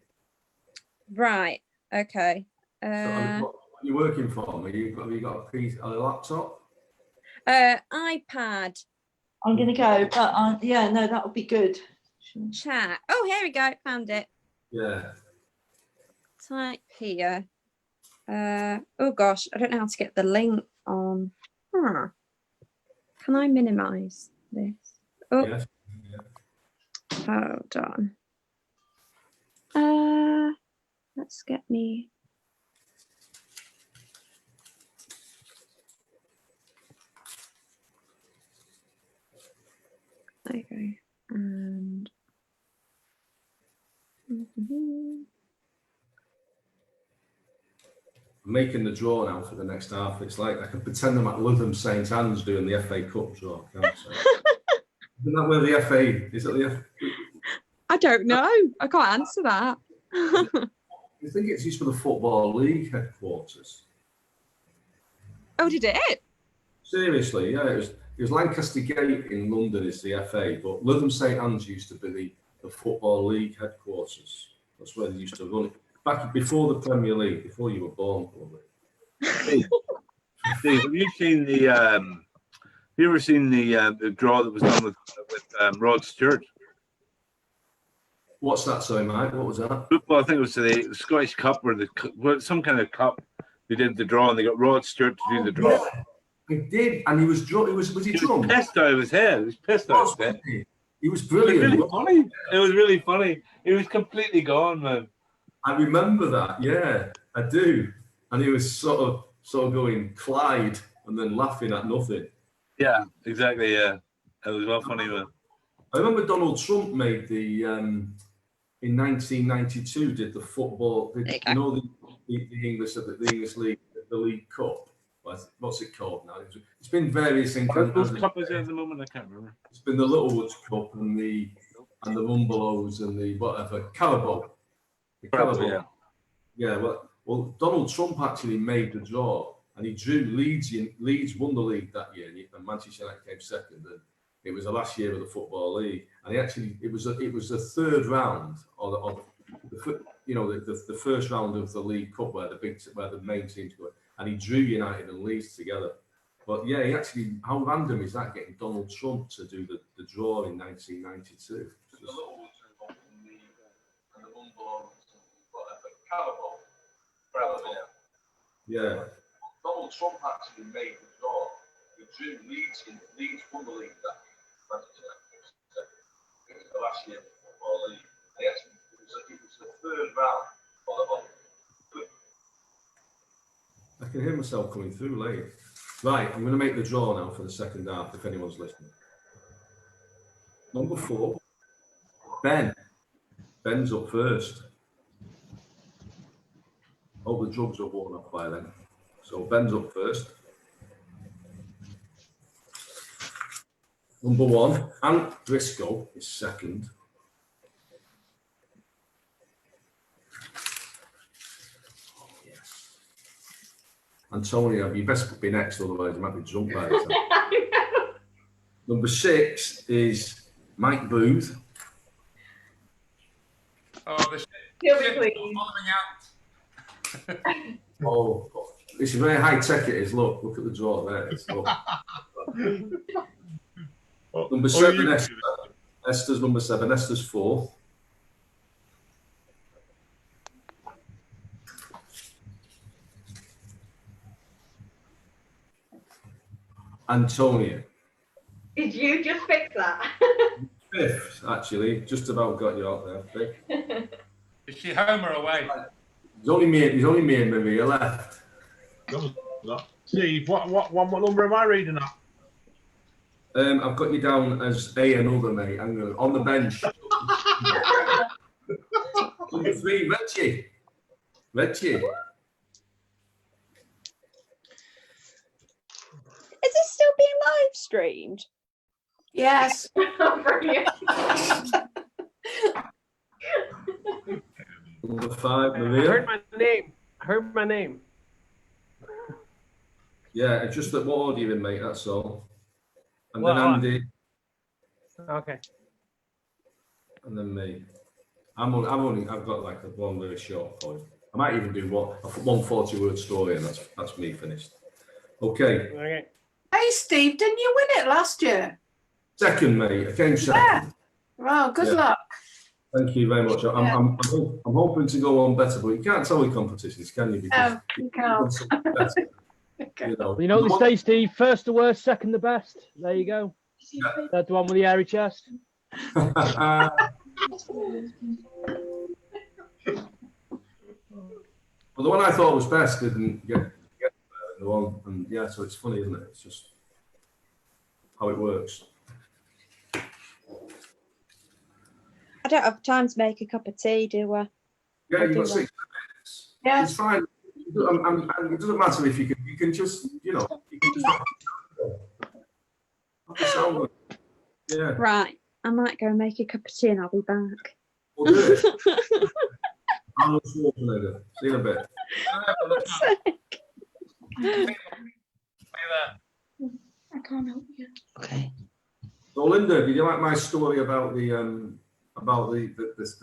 Right. Okay. So what are you working from? Have you got a piece on a laptop? iPad. I'm going to go, but yeah, no, that would be good. Chat. Oh, here we go. Found it. Yeah. Type here. Oh gosh, I don't know how to get the link on. Can I minimize this? Oh, Yes. Hold on. Let's get me. Okay, and I'm making the draw now for the next half. It's like I can pretend I'm at Willems St Anne's doing the FA Cup draw. Can't I? Isn't that where the FA is? It the FA? I don't know. I can't answer that. I think it's used for the Football League headquarters. Oh, did it? Seriously, yeah. It was Lancaster Gate in London is the FA, but Willems St Anne's used to be the Football League headquarters. That's where they used to run it. Back before the Premier League, before you were born, probably. Steve, have you seen the? Have you ever seen the draw that was done with Rod Stewart? What's that, sorry, Mike? What was that? Well, I think it was the Scottish Cup or some kind of cup. They did the draw and they got Rod Stewart to do the draw. Yeah, he did, and he was drunk. Was he drunk? Pissed out of his head. He was pissed out of his head. He was brilliant. It was really funny. It was really funny. He was completely gone, man. I remember that. Yeah, I do. And he was sort of going Clyde and then laughing at nothing. Yeah, exactly. Yeah, it was well funny, man. I remember Donald Trump made the in 1992 did the football. The English League, the League Cup. What's it called now? It's been various Those cup is at the moment. I can't remember. It's been the Littlewoods Cup and the Rumbelows and the whatever Carabao. The Carabao. Yeah. Well, Donald Trump actually made the draw, and he drew Leeds. Leeds won the league that year, and Manchester United came second. And it was the last year of the Football League, and it was the third round, or the first round of the League Cup where the main teams go, and he drew United and Leeds together. But yeah, he actually, how random is that, getting Donald Trump to do the draw in 1992? Yeah. Donald Trump actually made the draw. He drew Leeds won the league that year. It was the last year. I can hear myself coming through late. Right, I'm going to make the draw now for the second half, if anyone's listening. Number 4, Ben. Ben's up first. All the drugs are worn off by then. So Ben's up first. Number 1, Ant Briscoe is second. Antonia, you best be next, otherwise you might be drunk by the time. Number 6 is Mike Booth. Oh, the shit. Please. Following out. Oh, this is very high tech. It is. Look at the draw there. It's, look. Number 7, Esther. Esther's number 7. Esther's 4th. Antonia. Did you just fix that? 5th, actually. Just about got you out there. 5th. Is she home or away? There's only me and Maria left. Steve, what number am I reading at? I've got you down as A another, mate. I'm going on the bench. Number 3, Reggie. Reggie. Is this still being live streamed? Yes. Brilliant. Number 5, I Maria. heard my name. Yeah, it's just that what order you're in, mate, that's all. And Well, then Andy, Okay. and then me. I've got like one very short point. I might even do a 140-word story, and that's me finished. Okay. Okay. Hey, Steve, didn't you win it last year? Second, mate. I came second. Yeah. Well, good luck. Thank you very much. I'm hoping to go on better, but you can't tell with competitions, can you? Because No, you can't. you know, Well, you know what they say, Steve? First the worst, second the best. There you go. That's the one with the hairy chest. Well, the one I thought was best didn't get the one, and yeah, so it's funny, isn't it? It's just how it works. I don't have time to make a cup of tea, do I? Yeah, you've got 6 minutes. Yeah. It's fine. It doesn't matter if you can just, you can just. Yeah. Right. I might go and make a cup of tea and I'll be back. We'll do it. Arnold Schwarzenegger. See you in a bit. I can't help you. Okay. So, Linda, did you like my story about the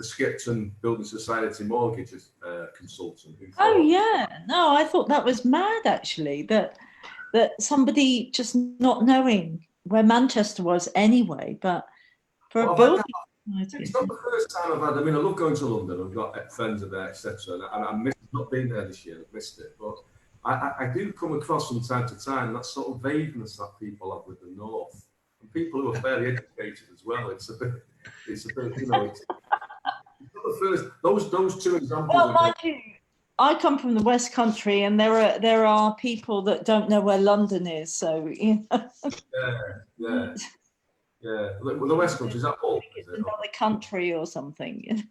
Skipton Building Society mortgages consultant? Oh yeah, no, I thought that was mad actually. That somebody just not knowing where Manchester was anyway, but for a building. It's not the first time I've had. I mean, I love going to London. I've got friends there, etc. And I missed not being there this year. I've missed it, but I do come across from time to time that sort of vagueness that people have with the North, and people who are fairly educated as well. It's a bit, it's not the first. Those 2 examples. Well, mind you, I come from the West Country, and there are people that don't know where London is. So Yeah. Well, the West Country is that all? Is it? Another country or something.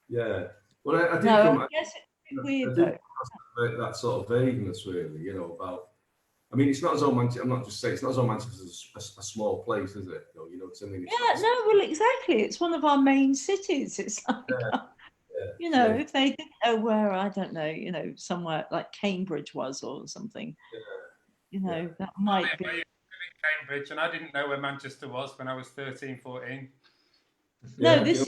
Yeah. Well, I do. I guess it's weird though. That sort of vagueness, really, about. I mean, it's not as though Manchester. I'm not just saying it's not as though Manchester's a small place, is it? You know what I mean? Well, exactly. It's one of our main cities. It's like, if they didn't know where, I don't know, somewhere like Cambridge was or something, that might be. Cambridge, and I didn't know where Manchester was when I was 13, 14. No, this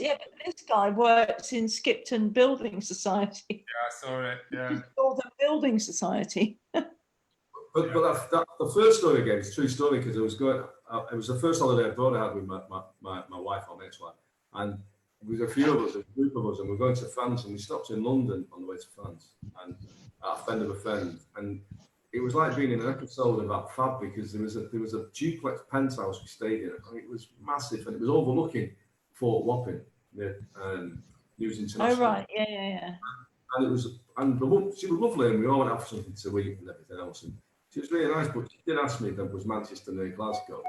guy works in Skipton Building Society. Yeah, I saw it. Yeah. Called the Building Society. But the first story again, it's a true story because it was the first holiday abroad I had with my wife, or my ex-wife, and there was a few of us, a group of us, and we were going to France, and we stopped in London on the way to France, and a friend of a friend, and it was like being in an episode about Fab, because there was a duplex penthouse we stayed in. I mean, it was massive, and it was overlooking Fort Wapping, News International. Oh right, yeah. And it was, she was lovely, and we all went out for something to eat and everything else. And she was really nice, but she did ask me if that was Manchester near Glasgow.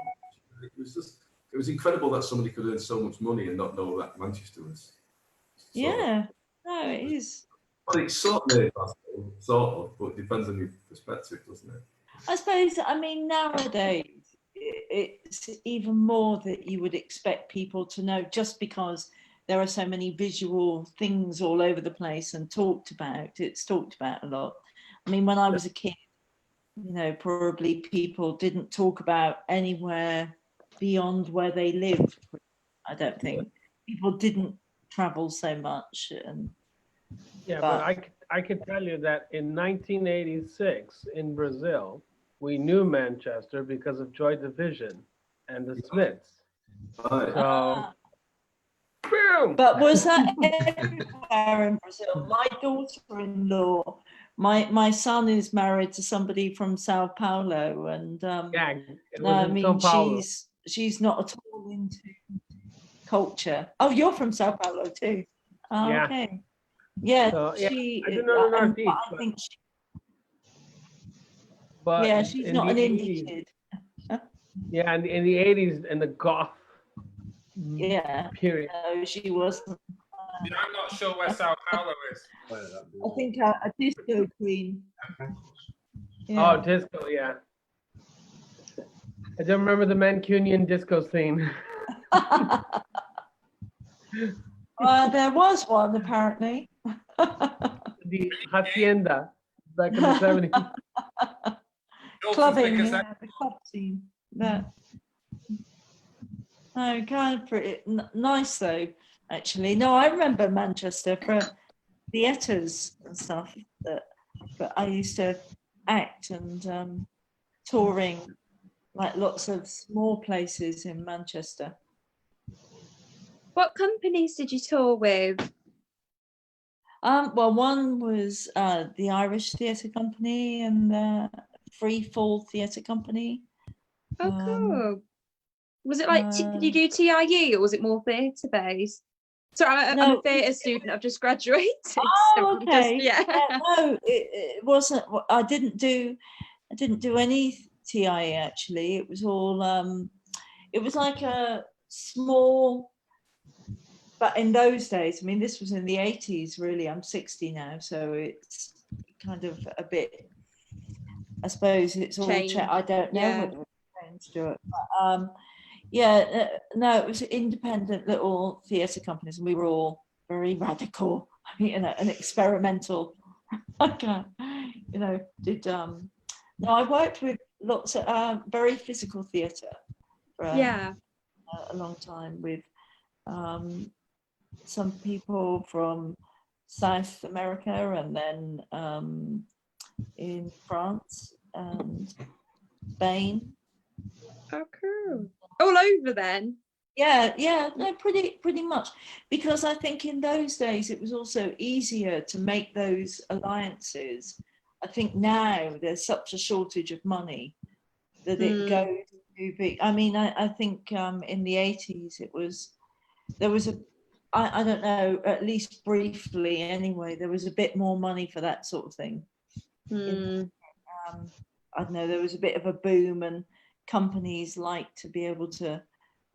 It was incredible that somebody could earn so much money and not know that Manchester was. Yeah, no, it is. Well, it's sort of near Glasgow, sort of, but it depends on your perspective, doesn't it? I suppose, I mean, nowadays, it's even more that you would expect people to know, just because there are so many visual things all over the place and talked about. It's talked about a lot. I mean, when I was a kid, you know, probably people didn't talk about anywhere beyond where they lived. I don't think people didn't travel so much. And but I can tell you that in 1986 in Brazil, we knew Manchester because of Joy Division and the Smiths. So, boom. But was that everywhere in Brazil? My daughter-in-law, my son is married to somebody from Sao Paulo, and I mean, she's not at all into culture. Oh, you're from Sao Paulo too. Oh, Yeah. Okay. Yeah, So, yeah, she. I do know the I Northeast, think but yeah, she's in not the an indie 80s kid. Yeah, and in the 80s, in the goth Yeah, period. no, she wasn't. Yeah, I'm not sure where Sao Paulo is. I think a disco queen. Yeah. Oh, disco, yeah. I don't remember the Mancunian disco scene. There was one apparently. The hacienda back in the 70s. Clubbing, yeah, the club scene. No, kind of pretty nice though. Actually, no, I remember Manchester for theatres and stuff. But I used to act and touring like lots of small places in Manchester. What companies did you tour with? Well, one was the Irish Theatre Company and the Free Fall Theatre Company. Oh, cool. Was it like, did you do TIE or was it more theatre based? Sorry, I'm a theatre student. I've just graduated. Oh, so okay. No, it wasn't. I didn't do any TIE actually. It was all. It was like a small. But in those days, I mean, this was in the 80s, really. I'm 60 now, so it's kind of a bit, I suppose it's all, I don't know whether it's changed or, but, no, it was independent little theatre companies, and we were all very radical, you know, and experimental. You know, no, I worked with lots of very physical theatre for a long time with, some people from South America and then in France and Spain. Oh, cool. All over then? Yeah, no, pretty much. Because I think in those days it was also easier to make those alliances. I think now there's such a shortage of money that it goes too big. I mean, I think in the 80s there was I don't know, at least briefly anyway, there was a bit more money for that sort of thing. I don't know, there was a bit of a boom and companies like to be able to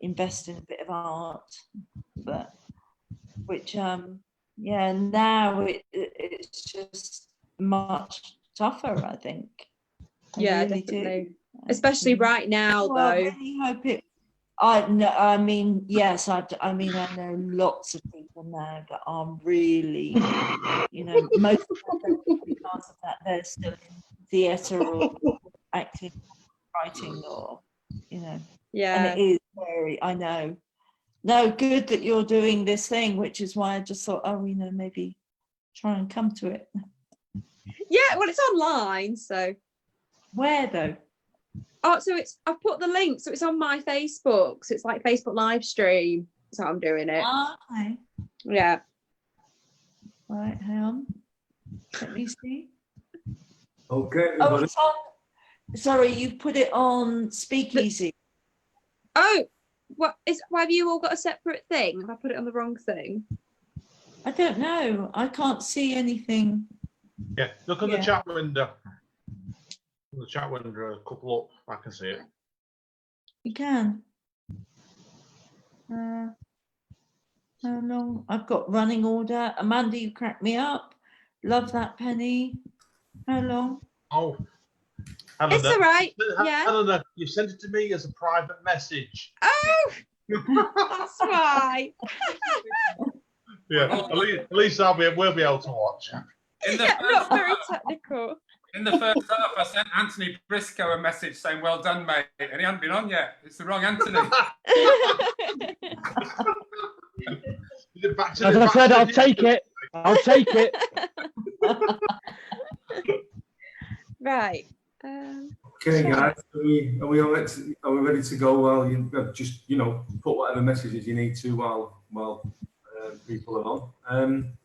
invest in a bit of art, but which, now it's just much tougher, I think. Definitely. Especially right now, though. I really hope it. I mean, yes, I know lots of people now that are really, you know, most of them, because of that, they're still in theatre or acting, writing, or, you know. Yeah. And it is very, I know. No, good that you're doing this thing, which is why I just thought, oh, you know, maybe try and come to it. Yeah, well, it's online, so. Where though? Oh, so I've put the link, so it's on my Facebook. So it's like Facebook live stream. That's how I'm doing it. Okay. Yeah. Right, hang on. Let me see. Okay. Oh, Sorry, you put it on Speakeasy. Oh, what is? Why have you all got a separate thing? Have I put it on the wrong thing? I don't know. I can't see anything. Yeah, look at the Yeah. chat window. The chat window, a couple up. I can see it. You can. How long? I've got running order. Amanda, you cracked me up. Love that, Penny. How long? Oh, Helena, It's all right. Yeah. Helena, you sent it to me as a private message. Oh, that's why. Yeah, at least we'll be able to watch. Yeah, not very technical. In the first half, I sent Anthony Briscoe a message saying, "Well done, mate," and he hadn't been on yet. It's the wrong Anthony. As I said, I'll take it. I'll take it. Right. Okay, guys, are we all ready to go? Well, you just put whatever messages you need to while people are on.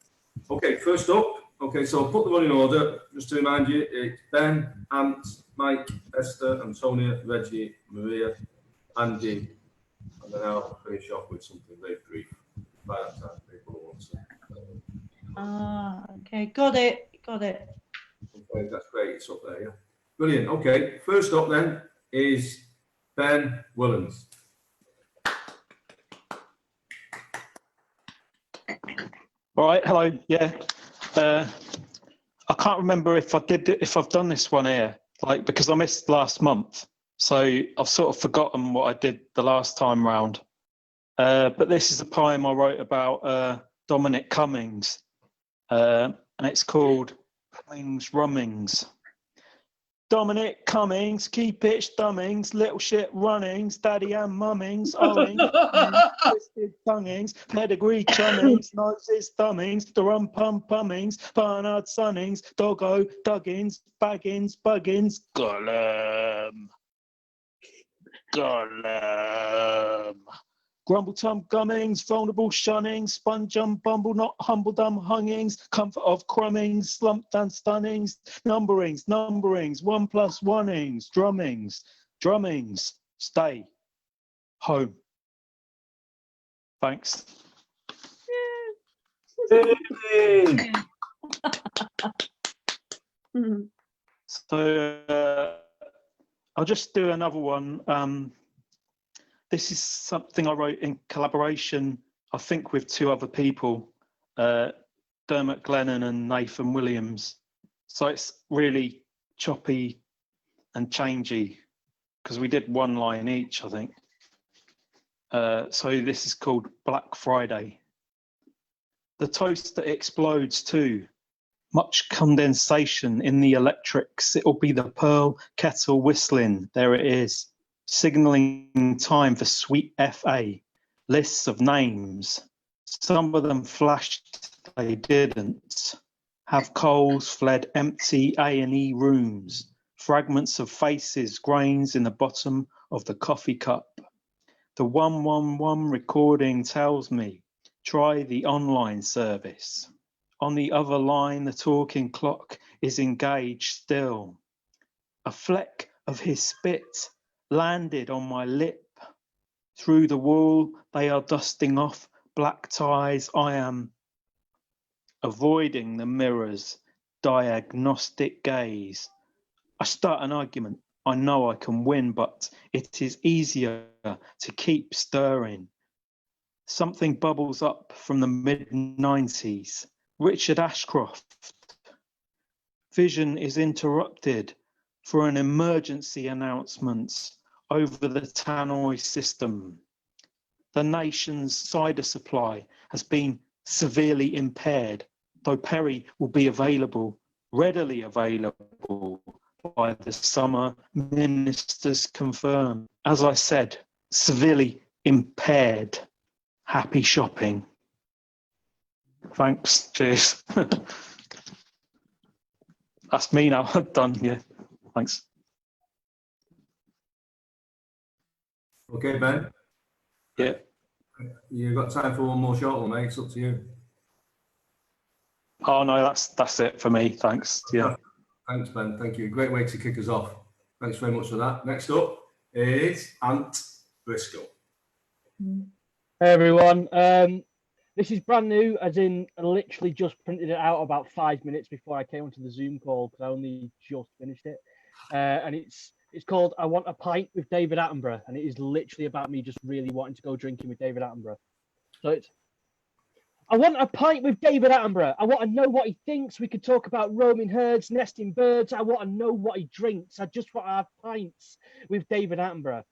Okay, first up. Okay, so I'll put them on in order. Just to remind you, it's Ben, Ant, Mike, Esther, Antonia, Reggie, Maria, Andy, and then I'll finish off with something very brief. By that time, people will want to. Okay, got it. Okay, that's great. It's up there, yeah. Brilliant. Okay, first up then is Ben Willems. All right. Hello. Yeah. I can't remember if I've done this one here, because I missed last month, so I've sort of forgotten what I did the last time round. But this is a poem I wrote about Dominic Cummings, and it's called Cummings Rummings. Dominic Cummings, key pitch dummings, little shit runnings, daddy and mummings, owing, twisted tonguings, pedigree chummings, noses thumbings, the rum pum pummings, Barnard sunnings, doggo duggins, baggins, buggins, Gollum. Grumble tum gummings, vulnerable shunnings, sponge bumble not humble dumb hungings, comfort of crummings, slumped and stunnings, numberings, 1+1ings, drummings, stay home. Thanks. So I'll just do another one. This is something I wrote in collaboration, I think, with two other people, Dermot Glennon and Nathan Williams. So it's really choppy and changey because we did one line each, I think. So this is called Black Friday. The toaster explodes too. Much condensation in the electrics. It'll be the pearl kettle whistling. There it is. Signalling time for sweet FA, lists of names. Some of them flashed, they didn't. Have coals fled empty A&E rooms, fragments of faces, grains in the bottom of the coffee cup. The 111 recording tells me, try the online service. On the other line, the talking clock is engaged still. A fleck of his spit landed on my lip. Through the wall, they are dusting off black ties. I am avoiding the mirror's diagnostic gaze. I start an argument. I know I can win, but it is easier to keep stirring. Something bubbles up from the mid-90s. Richard Ashcroft. Vision is interrupted for an emergency announcement over the tannoy system. The nation's cider supply has been severely impaired, though Perry will be readily available by the summer, ministers confirm. As I said, severely impaired. Happy shopping. Thanks, cheers. That's me now, I'm done, yeah, thanks. Okay, Ben. Yeah. You've got time for one more short one, mate. It's up to you. Oh no, that's it for me. Thanks. Yeah. Thanks, Ben. Thank you. Great way to kick us off. Thanks very much for that. Next up is Ant Briscoe. Hey everyone. This is brand new, as in I literally just printed it out about 5 minutes before I came onto the Zoom call because I only just finished it. And it's called I Want a Pint with David Attenborough, and it is literally about me just really wanting to go drinking with David Attenborough. So it's I want a pint with David Attenborough. I want to know what he thinks. We could talk about roaming herds, nesting birds. I want to know what he drinks. I just want to have pints with David Attenborough.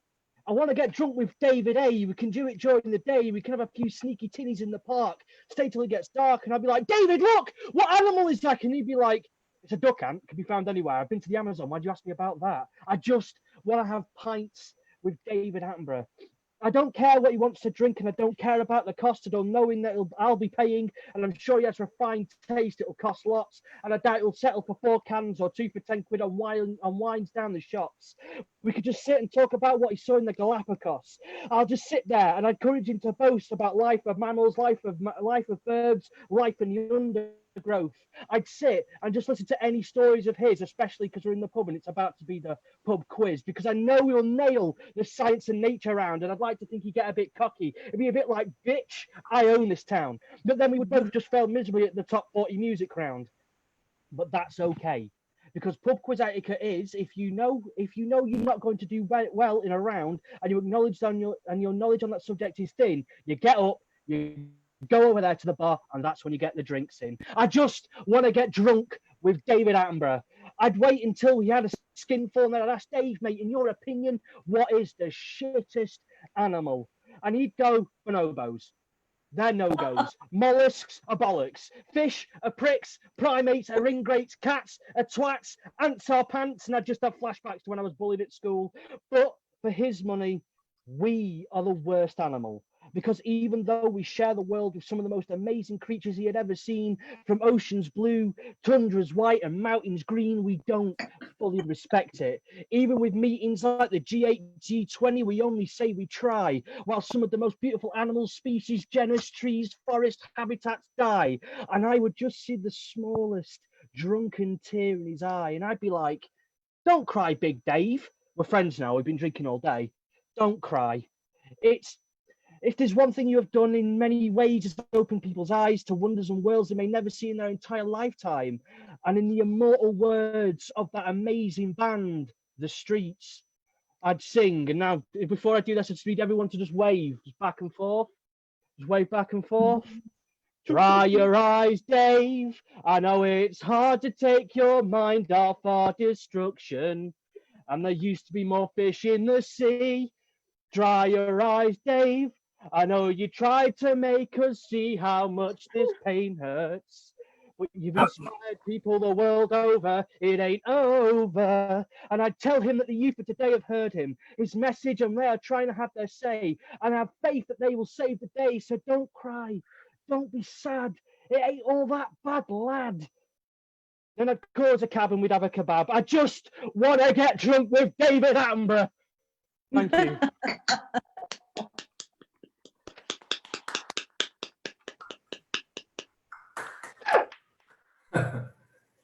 I want to get drunk with David A. We can do it during the day. We can have a few sneaky tinnies in the park, stay till it gets dark. And I'd be like, David, look, what animal is that? And he'd be like, it's a duck, ant. Can be found anywhere. I've been to the Amazon. Why'd you ask me about that? I just want to have pints with David Attenborough. I don't care what he wants to drink, and I don't care about the cost at all, knowing that I'll be paying, and I'm sure he has refined taste. It'll cost lots, and I doubt he'll settle for 4 cans or 2 for 10 quid on wines down the shops. We could just sit and talk about what he saw in the Galapagos. I'll just sit there, and I encourage him to boast about life of mammals, life of birds, life in the undergrowth. I'd sit and just listen to any stories of his, especially because we're in the pub and it's about to be the pub quiz, because I know we'll nail the science and nature round, and I'd like to think he'd get a bit cocky. It'd be a bit like, bitch, I own this town. But then we would both just fail miserably at the top 40 music round. But that's okay, because pub quiz etiquette is if you know you're not going to do well in a round, and you acknowledge your knowledge on that subject is thin, you get up, you go over there to the bar, and that's when you get the drinks in. I just want to get drunk with David Attenborough. I'd wait until he had a skinful, and then I'd ask Dave, mate, in your opinion, what is the shittest animal? And he'd go, bonobos. They're no-goes. Mollusks are bollocks. Fish are pricks. Primates are ingrates. Cats are twats. Ants are pants. And I'd just have flashbacks to when I was bullied at school. But for his money, we are the worst animal. Because even though we share the world with some of the most amazing creatures he had ever seen, from oceans blue, tundras white, and mountains green, we don't fully respect it. Even with meetings like the G8, G20, we only say we try, while some of the most beautiful animal species, genus, trees, forest, habitats die. And I would just see the smallest drunken tear in his eye, and I'd be like, don't cry, Big Dave. We're friends now, we've been drinking all day. Don't cry. If there's one thing you have done in many ways is open people's eyes to wonders and worlds they may never see in their entire lifetime. And in the immortal words of that amazing band, The Streets, I'd sing. And now, before I do this, I just need everyone to just wave, just back and forth. Just wave back and forth. Dry your eyes, Dave. I know it's hard to take your mind off our destruction. And there used to be more fish in the sea. Dry your eyes, Dave. I know you tried to make us see how much this pain hurts, but you've inspired people the world over. It ain't over. And I tell him that the youth of today have heard him, his message, and they are trying to have their say, and I have faith that they will save the day. So don't cry, don't be sad. It ain't all that bad, lad. Then I'd cause a cab and we'd have a kebab. I just want to get drunk with David Attenborough. Thank you.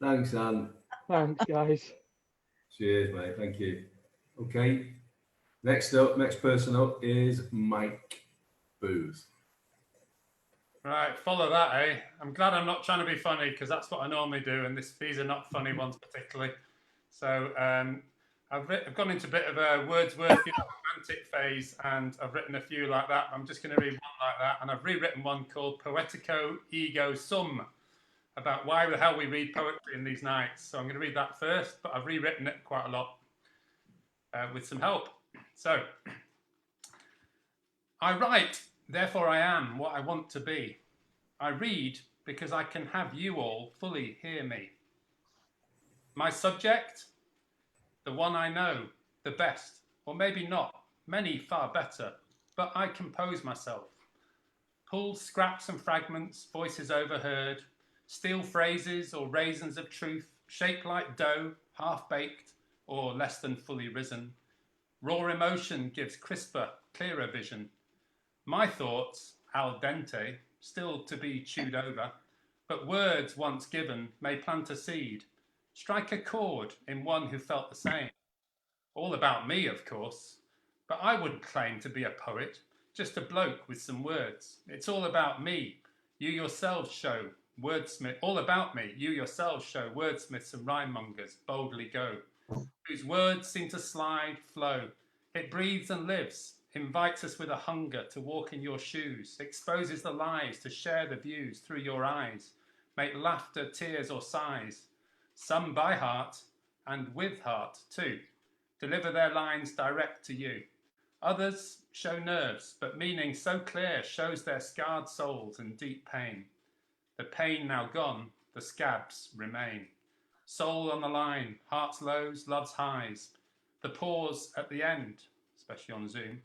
Thanks, Anne. Thanks, guys. Cheers, mate. Thank you. Okay. Next person up is Mike Booth. Right, follow that, eh? I'm glad I'm not trying to be funny, because that's what I normally do, and these are not funny ones particularly. So I've gone into a bit of a Wordsworth romantic phase, and I've written a few like that. I'm just going to read one like that, and I've rewritten one called Poetico Ego Sum, about why the hell we read poetry in these nights. So I'm going to read that first, but I've rewritten it quite a lot with some help. So, I write, therefore I am what I want to be. I read because I can have you all fully hear me. My subject, the one I know, the best, or maybe not, many far better, but I compose myself. Pull scraps and fragments, voices overheard, steal phrases or raisins of truth, shaped like dough, half-baked or less than fully risen. Raw emotion gives crisper, clearer vision. My thoughts, al dente, still to be chewed over, but words once given may plant a seed, strike a chord in one who felt the same. All about me, of course, but I wouldn't claim to be a poet, just a bloke with some words. It's all about me. You yourselves show wordsmith, all about me. You yourselves show wordsmiths and rhyme mongers boldly go, whose words seem to slide, flow. It breathes and lives, invites us with a hunger to walk in your shoes, exposes the lives to share the views through your eyes, make laughter, tears or sighs. Some by heart and with heart too, deliver their lines direct to you. Others show nerves, but meaning so clear shows their scarred souls and deep pain. The pain now gone, the scabs remain. Soul on the line, heart's lows, love's highs. The pause at the end, especially on Zoom.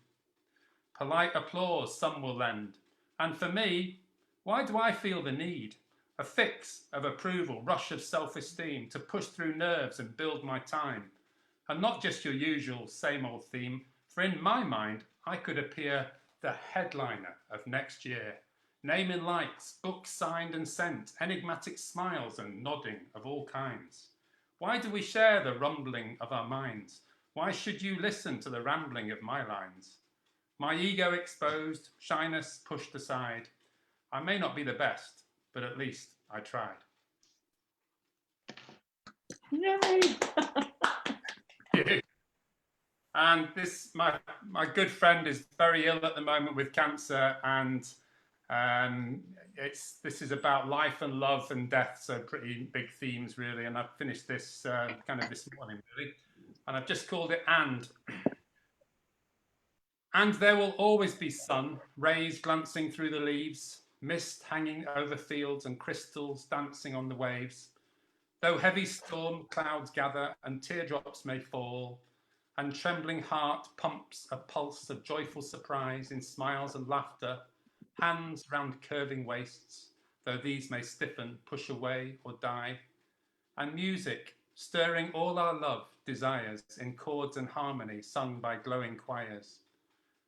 Polite applause some will lend. And for me, why do I feel the need? A fix of approval, rush of self-esteem to push through nerves and build my time. And not just your usual same old theme, for in my mind, I could appear the headliner of next year. Name in lights, books signed and sent, enigmatic smiles and nodding of all kinds. Why do we share the rumbling of our minds? Why should you listen to the rambling of my lines? My ego exposed, shyness pushed aside. I may not be the best, but at least I tried. Yay! And this, my good friend is very ill at the moment with cancer, and this is about life and love and death, so pretty big themes really. And I've finished this kind of this morning really, and I've just called it And there will always be sun, rays glancing through the leaves, mist hanging over fields and crystals dancing on the waves. Though heavy storm clouds gather and teardrops may fall, and trembling heart pumps a pulse of joyful surprise in smiles and laughter, hands round curving waists, though these may stiffen, push away or die, and music stirring all our love desires in chords and harmony sung by glowing choirs.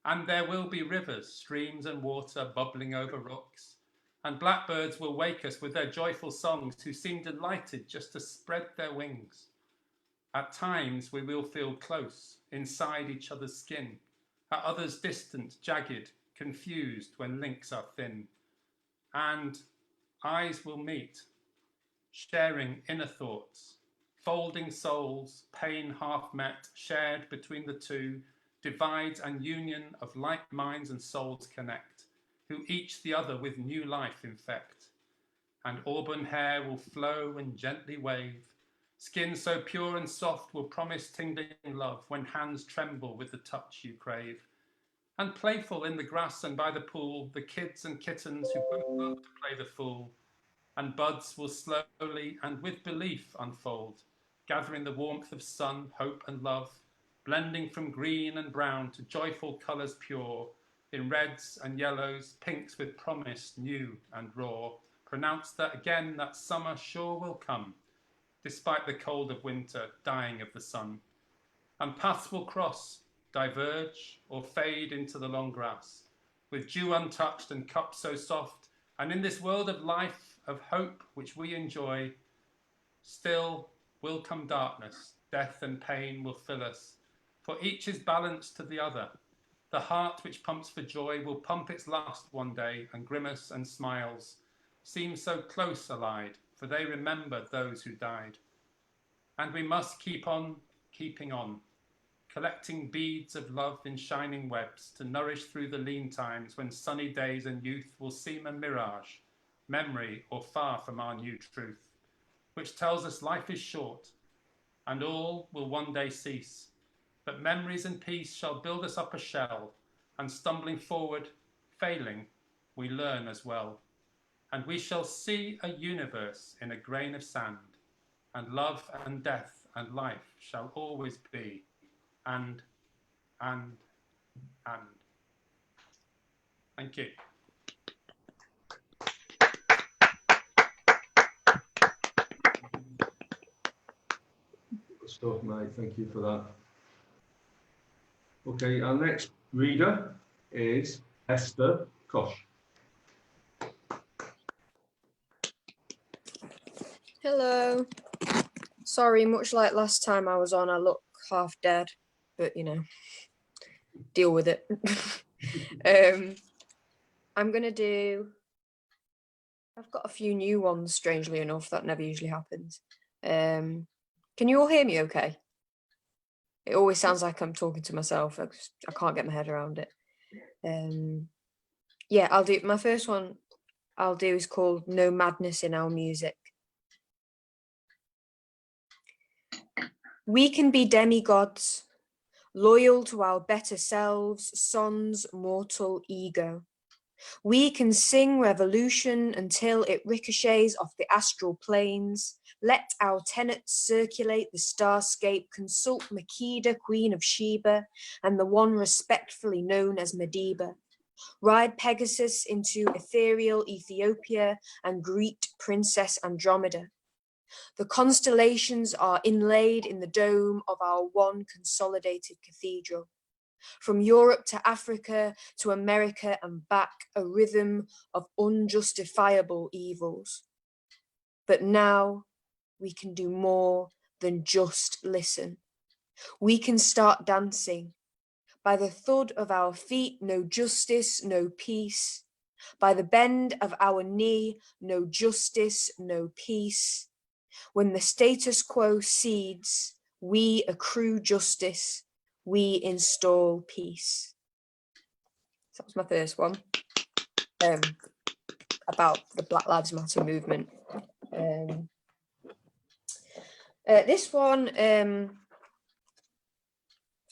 And there will be rivers, streams and water bubbling over rocks, and blackbirds will wake us with their joyful songs who seem delighted just to spread their wings. At times we will feel close, inside each other's skin, at others distant, jagged, confused when links are thin. And eyes will meet, sharing inner thoughts, folding souls, pain half met, shared between the two, divides and union of like minds and souls connect, who each the other with new life infect. And auburn hair will flow and gently wave, skin so pure and soft will promise tingling love when hands tremble with the touch you crave. And playful in the grass and by the pool, the kids and kittens who both love to play the fool, and buds will slowly and with belief unfold, gathering the warmth of sun, hope and love, blending from green and brown to joyful colours pure, in reds and yellows, pinks with promise new and raw, pronounce that again that summer sure will come, despite the cold of winter, dying of the sun. And paths will cross, diverge, or fade into the long grass, with dew untouched and cup so soft, and in this world of life, of hope which we enjoy, still will come darkness, death and pain will fill us, for each is balanced to the other. The heart which pumps for joy will pump its lust one day, and grimace and smiles seem so close allied, for they remember those who died. And we must keep on keeping on, collecting beads of love in shining webs to nourish through the lean times when sunny days and youth will seem a mirage, memory or far from our new truth, which tells us life is short and all will one day cease. But memories and peace shall build us up a shell, and stumbling forward, failing, we learn as well. And we shall see a universe in a grain of sand, and love and death and life shall always be, and. Thank you. Good stuff, mate. Thank you for that. Okay, our next reader is Esther Koch. Hello. Sorry, much like last time I was on, I look half dead. but you know, deal with it. I'm gonna do. I've got a few new ones, strangely enough. That never usually happens. Can you all hear me okay? It always sounds like I'm talking to myself. I can't get my head around it. Yeah, I'll do my first one. I'll do is called No Madness in Our Music. We can be demigods, loyal to our better selves, sans mortal ego. We can sing revolution until it ricochets off the astral planes. Let our tenets circulate the starscape, consult Makeda, Queen of Sheba, and the one respectfully known as Mediba. Ride Pegasus into ethereal Ethiopia and greet Princess Andromeda. The constellations are inlaid in the dome of our one consolidated cathedral. From Europe to Africa to America and back, a rhythm of unjustifiable evils. But now we can do more than just listen. We can start dancing. By the thud of our feet, no justice, no peace. By the bend of our knee, no justice, no peace. When the status quo cedes, we accrue justice, we install peace. So that was my first one, about the Black Lives Matter movement. This one,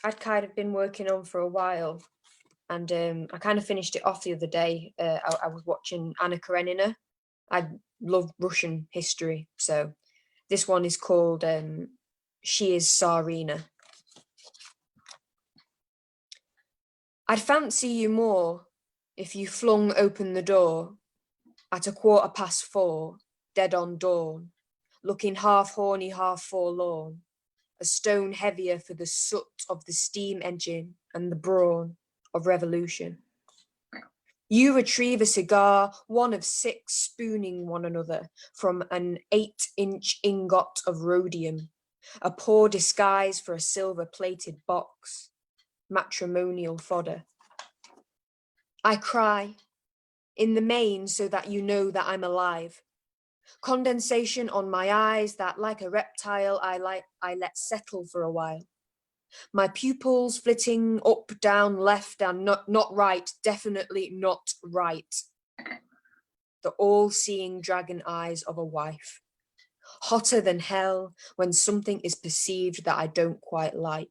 I'd kind of been working on for a while, and I kind of finished it off the other day. I was watching Anna Karenina. I love Russian history, so this one is called She is Tsarina. I'd fancy you more if you flung open the door at 4:15, dead on dawn, looking half horny, half forlorn, a stone heavier for the soot of the steam engine and the brawn of revolution. You retrieve a cigar, one of 6 spooning one another from an 8-inch ingot of rhodium, a poor disguise for a silver-plated box, matrimonial fodder. I cry, in the main so that you know that I'm alive. Condensation on my eyes that, like a reptile, I let settle for a while. My pupils flitting up, down, left, and not right, definitely not right. The all-seeing dragon eyes of a wife. Hotter than hell when something is perceived that I don't quite like.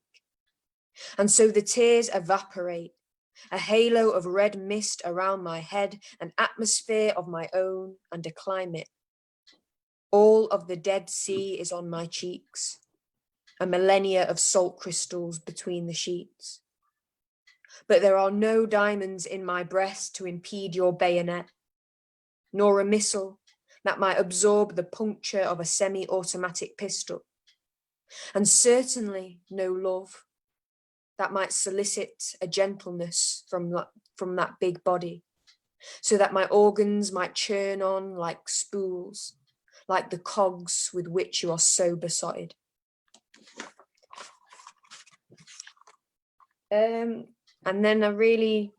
And so the tears evaporate, a halo of red mist around my head, an atmosphere of my own and a climate. All of the Dead Sea is on my cheeks, a millennia of salt crystals between the sheets. But there are no diamonds in my breast to impede your bayonet, nor a missile that might absorb the puncture of a semi-automatic pistol, and certainly no love that might solicit a gentleness from that big body, so that my organs might churn on like spools, like the cogs with which you are so besotted. And then a really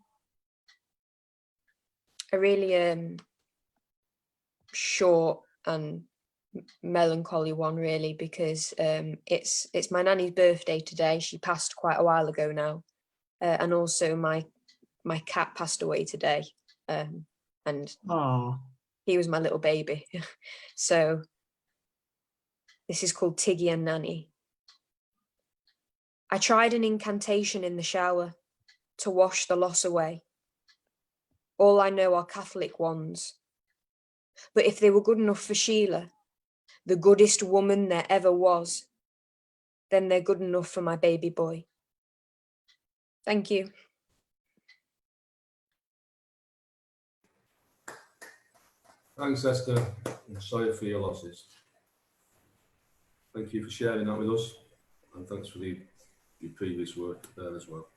short and melancholy one, really, because it's my nanny's birthday today. She passed quite a while ago now, and also my cat passed away today, and he was my little baby. So this is called Tiggy and Nanny. I tried an incantation in the shower to wash the loss away. All I know are Catholic ones. But if they were good enough for Sheila, the goodest woman there ever was, then they're good enough for my baby boy. Thank you. Thanks, Esther. I'm sorry for your losses. Thank you for sharing that with us, and thanks for your previous work there as well.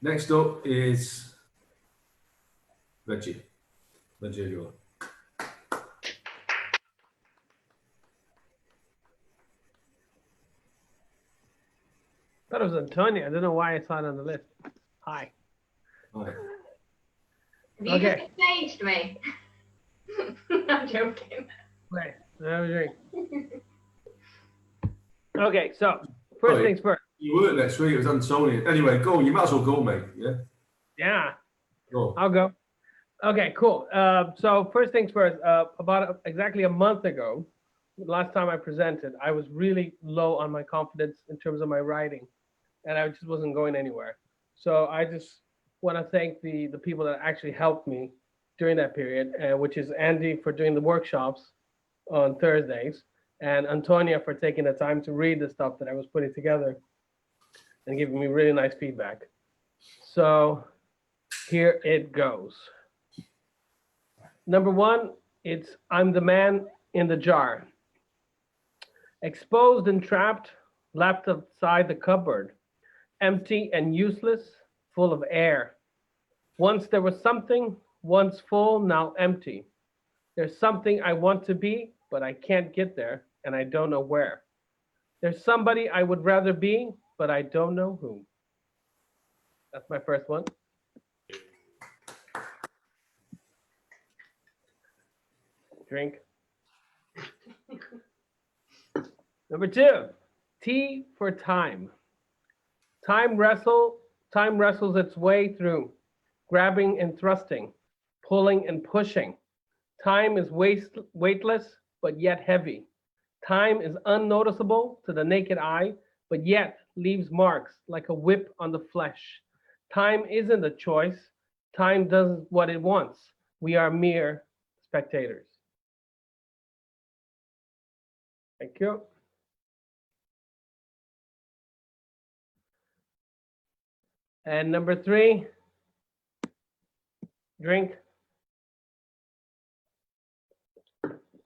Next up is Reggie. Reggie, you are. thought it was Antonia. I don't know why I saw it on the list. Hi. Hi. Have you Okay. just staged me? I'm joking. Wait, have a drink. Okay, so first Sorry, things first. You weren't next week. It was Antonia. Anyway, go. You might as well go, mate. Yeah. Yeah, Go. I'll go. Okay, cool. So first things first. About exactly a month ago, last time I presented, I was really low on my confidence in terms of my writing, and I just wasn't going anywhere. So I just want to thank the people that actually helped me during that period, which is Andy for doing the workshops on Thursdays, and Antonia for taking the time to read the stuff that I was putting together and giving me really nice feedback. So here it goes. Number one, it's I'm the man in the jar. Exposed and trapped, left outside the cupboard, empty and useless, full of air. Once there was something, once full, now empty. There's something I want to be, but I can't get there, and I don't know where. There's somebody I would rather be, but I don't know who. That's my first one. Drink. Number two, T for time. Time wrestles its way through, grabbing and thrusting, pulling and pushing. Time is weightless, but yet heavy. Time is unnoticeable to the naked eye, but yet leaves marks like a whip on the flesh. Time isn't a choice. Time does what it wants. We are mere spectators. Thank you. And number three, drink.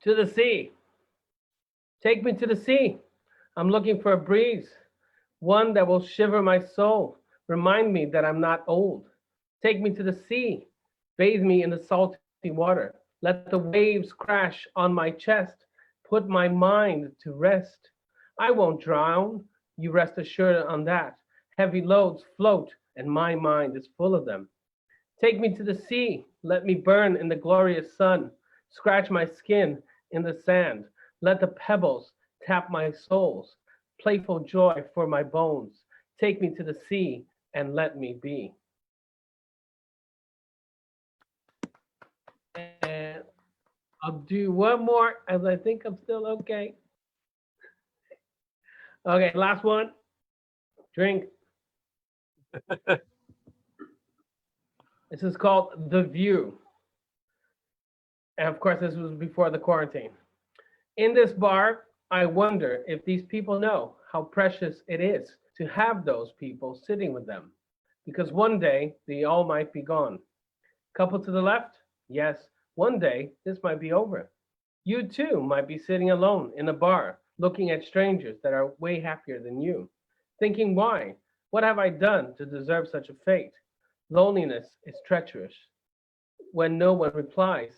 To the sea. Take me to the sea. I'm looking for a breeze, one that will shiver my soul, remind me that I'm not old. Take me to the sea. Bathe me in the salty water. Let the waves crash on my chest. Put my mind to rest. I won't drown. You rest assured on that. Heavy loads float, and my mind is full of them. Take me to the sea. Let me burn in the glorious sun. Scratch my skin in the sand. Let the pebbles tap my soles. Playful joy for my bones. Take me to the sea and let me be. And I'll do one more as I think I'm still okay. Okay, last one. Drink. This is called The View. And of course, this was before the quarantine. In this bar, I wonder if these people know how precious it is to have those people sitting with them. Because one day, they all might be gone. Couple to the left? Yes, one day, this might be over. You too might be sitting alone in a bar, looking at strangers that are way happier than you. Thinking, why? What have I done to deserve such a fate? Loneliness is treacherous. When no one replies,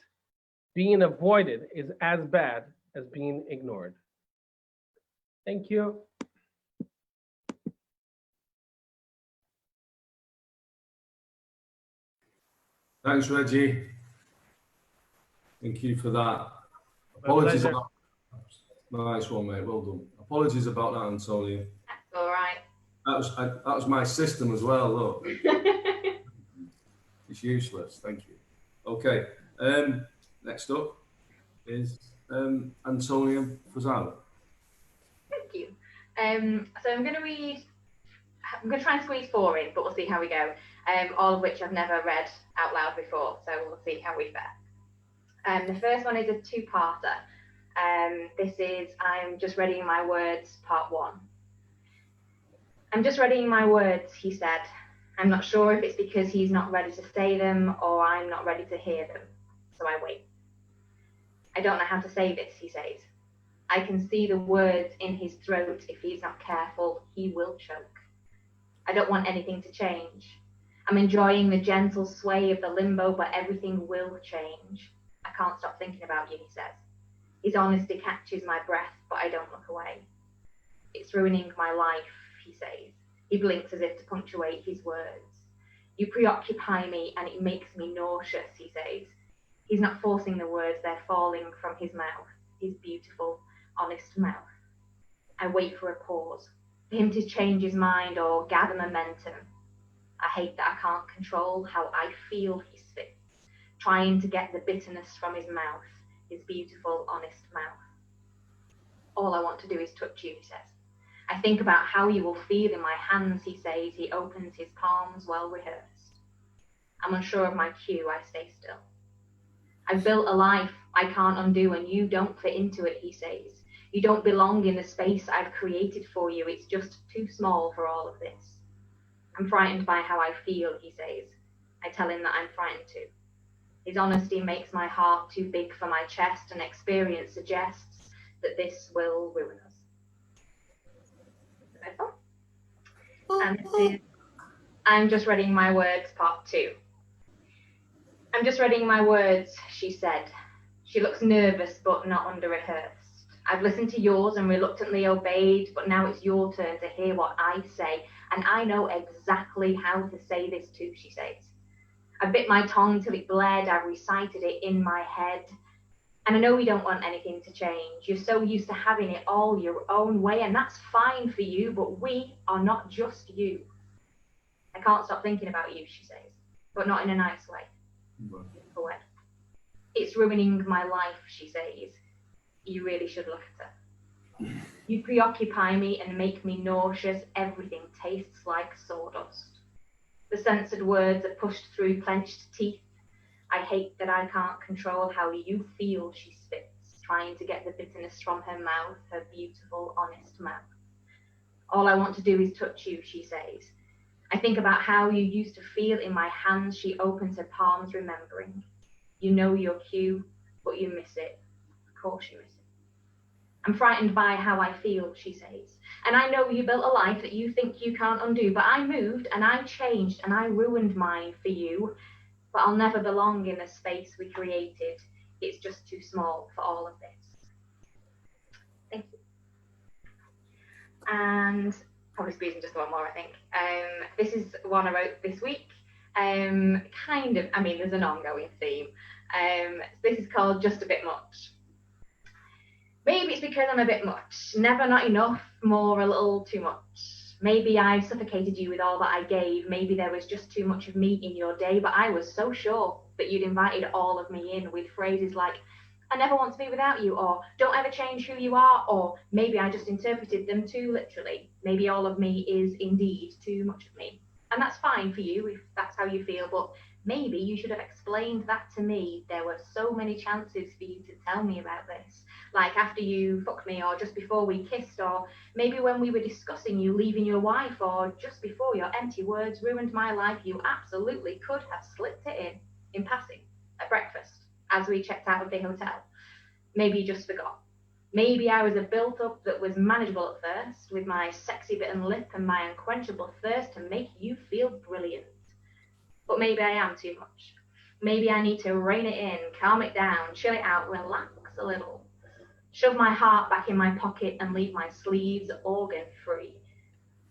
being avoided is as bad as being ignored. Thank you. Thanks, Reggie. Thank you for that. Apologies about nice one, mate. Well done. Apologies about that, Antonia. That's all right. That was my system as well. Look, it's useless. Thank you. Okay. Next up is Antonia Fusaro. Thank you. So I'm going to read. I'm going to try and squeeze 4 in, but we'll see how we go. All of which I've never read out loud before, so we'll see how we fare. The first one is a 2-parter. This is I'm just readying my words, part 1. I'm just readying my words, he said. I'm not sure if it's because he's not ready to say them or I'm not ready to hear them, so I wait. I don't know how to say this, he says. I can see the words in his throat. If he's not careful, he will choke. I don't want anything to change. I'm enjoying the gentle sway of the limbo, but everything will change. I can't stop thinking about you, he says. His honesty catches my breath, but I don't look away. It's ruining my life, he says. He blinks as if to punctuate his words. You preoccupy me and it makes me nauseous, he says. He's not forcing the words, they're falling from his mouth, his beautiful, honest mouth. I wait for a pause, for him to change his mind or gather momentum. I hate that I can't control how I feel he spits, trying to get the bitterness from his mouth, his beautiful, honest mouth. All I want to do is touch you, he says. I think about how you will feel in my hands, he says. He opens his palms, well rehearsed. I'm unsure of my cue, I stay still. I've built a life I can't undo and you don't fit into it, he says. You don't belong in the space I've created for you. It's just too small for all of this. I'm frightened by how I feel, he says. I tell him that I'm frightened too. His honesty makes my heart too big for my chest, and experience suggests that this will ruin us. And this is I'm just reading my words, part 2. I'm just reading my words, she said. She looks nervous but not under-rehearsed. I've listened to yours and reluctantly obeyed, but now it's your turn to hear what I say, and I know exactly how to say this too, she says. I bit my tongue till it bled, I've recited it in my head, and I know you don't want anything to change. You're so used to having it all your own way, and that's fine for you, but we are not just you. I can't stop thinking about you, she says, but not in a nice way. It's ruining my life, she says. You really should look at her. You preoccupy me and make me nauseous. Everything tastes like sawdust. The censored words are pushed through clenched teeth. I hate that I can't control how you feel, she spits, trying to get the bitterness from her mouth, her beautiful, honest mouth. All I want to do is touch you, she says. I think about how you used to feel in my hands. She opens her palms, remembering. You know your cue, but you miss it. Of course you miss it. I'm frightened by how I feel, she says. And I know you built a life that you think you can't undo, but I moved and I changed and I ruined mine for you. But I'll never belong in the space we created. It's just too small for all of this. Thank you. And probably squeezing just one more, I think. This is one I wrote this week. There's an ongoing theme. This is called Just a Bit Much. Maybe it's because I'm a bit much, never not enough, more a little too much. Maybe I suffocated you with all that I gave. Maybe there was just too much of me in your day, but I was so sure that you'd invited all of me in with phrases like, I never want to be without you, or don't ever change who you are, or maybe I just interpreted them too literally. Maybe all of me is indeed too much of me. And that's fine for you if that's how you feel, but maybe you should have explained that to me. There were so many chances for you to tell me about this. Like after you fucked me, or just before we kissed, or maybe when we were discussing you leaving your wife, or just before your empty words ruined my life. You absolutely could have slipped it in passing, at breakfast, as we checked out of the hotel. Maybe you just forgot. Maybe I was a built-up that was manageable at first, with my sexy bitten lip and my unquenchable thirst to make you feel brilliant. But maybe I am too much. Maybe I need to rein it in, calm it down, chill it out, relax a little. Shove my heart back in my pocket and leave my sleeves organ-free.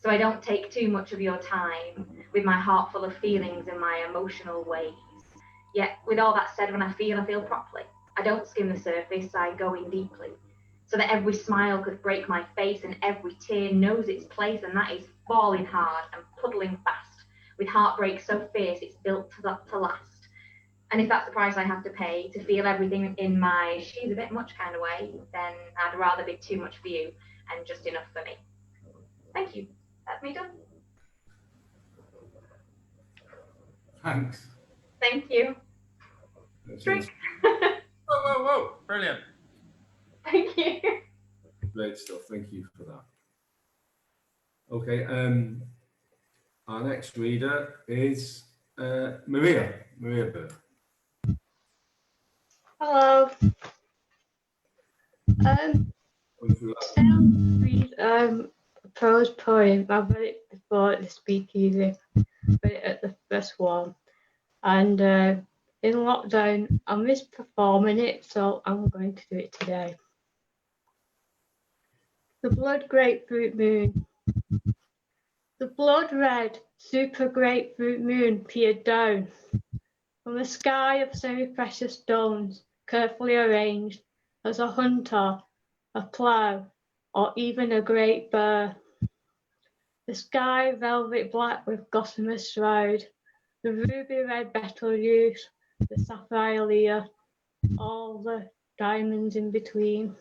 So I don't take too much of your time, with my heart full of feelings and my emotional ways. Yet, with all that said, when I feel properly. I don't skim the surface, I go in deeply. So that every smile could break my face and every tear knows its place, and that is falling hard and puddling fast, with heartbreak so fierce it's built to last. And if that's the price I have to pay to feel everything in my she's a bit much kind of way, then I'd rather be too much for you and just enough for me. Thank you. That's me done. Thanks. Thank you. Drink. Whoa. Brilliant. Thank you. Great stuff. Thank you for that. Okay. Our next reader is Maria Burke. Hello. Read a prose poem. I've read it before at the speakeasy. Read it at the first one. And in lockdown, I miss performing it, so I'm going to do it today. The blood grapefruit moon. The blood-red super grapefruit moon peered down from a sky of semi-precious stones, carefully arranged as a hunter, a plough, or even a great bear. The sky velvet black with gossamer shroud, the ruby red Betelgeuse, the sapphire Leah, all the diamonds in between.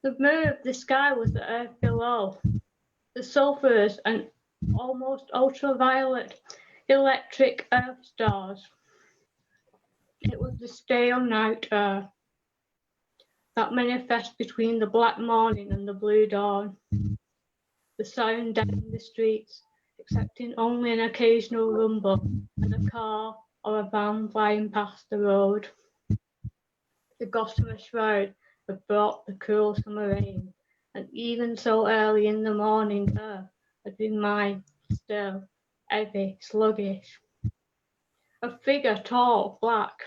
The blue of the sky was the earth below, the sulphurous and almost ultraviolet electric earth stars. It was the stale night air that manifests between the black morning and the blue dawn. The sound dead in the streets, excepting only an occasional rumble as a car or a van flying past the road. The gossamer shroud had brought the cool summer rain, and even so early in the morning air had been mine, still, heavy, sluggish. A figure tall, black,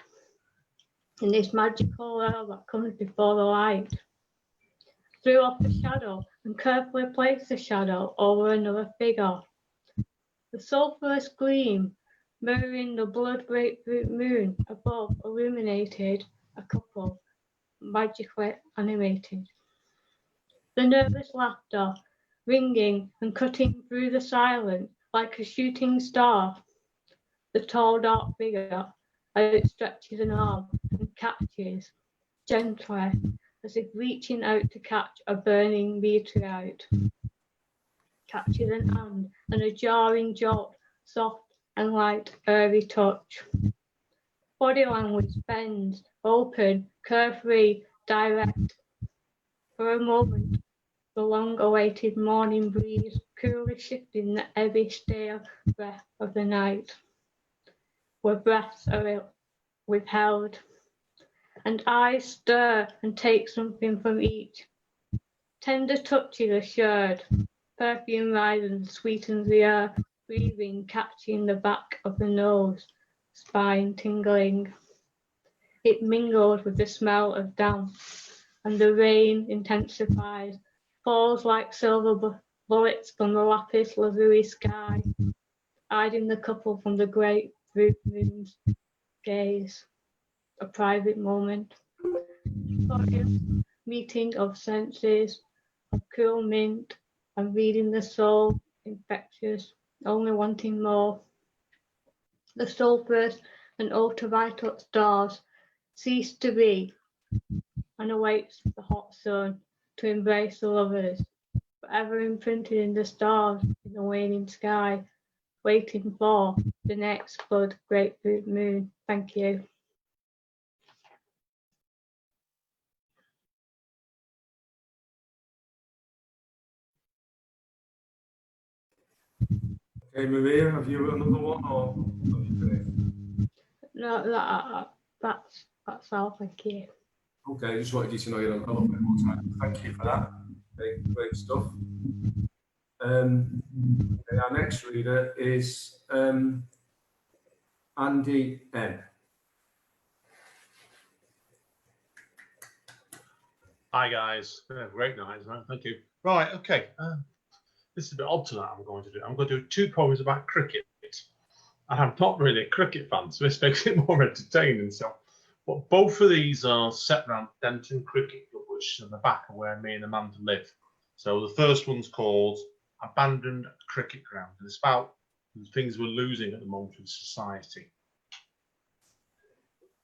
in this magical air that comes before the light, threw off the shadow and carefully placed the shadow over another figure. The sulphurous gleam, mirroring the blood grapefruit moon above, illuminated a couple, magically animated. The nervous laughter, ringing and cutting through the silence like a shooting star. The tall, dark figure outstretches an arm and catches, gently, as if reaching out to catch a burning meteorite. Catches an hand and a jarring jolt, soft and light, airy touch. Body language bends, open, carefree, direct. For a moment, the long-awaited morning breeze coolly shifting the heavy, stale breath of the night, where breaths are withheld, and eyes stir and take something from each. Tender touches are shared, perfume rises and sweetens the air, breathing, catching the back of the nose, spine tingling. It mingles with the smell of damp, and the rain intensifies, falls like silver bullets from the lapis lazuli sky, hiding the couple from the grapefruit moon's gaze. A private moment, glorious meeting of senses, of cool mint and reading the soul, infectious, only wanting more. The sulphurous and ultraviolet stars cease to be and awaits the hot sun to embrace the lovers, forever imprinted in the stars in the waning sky, waiting for the next blood grapefruit moon. Thank you. Okay, Maria, have you another one or have you finished? No, that's all. Thank you. Okay, I just wanted you to know you don't have a little bit more time. Thank you for that. Okay, great stuff. Okay, our next reader is Andy M. Hi guys, great night, man. Thank you. Right, okay. This is a bit odd tonight. I'm going to do 2 poems about cricket, and I'm not really a cricket fan, so this makes it more entertaining. So, but both of these are set around Denton Cricket Club, which is in the back of where me and Amanda live. So the first one's called Abandoned Cricket Ground, and it's about the things we're losing at the moment in society.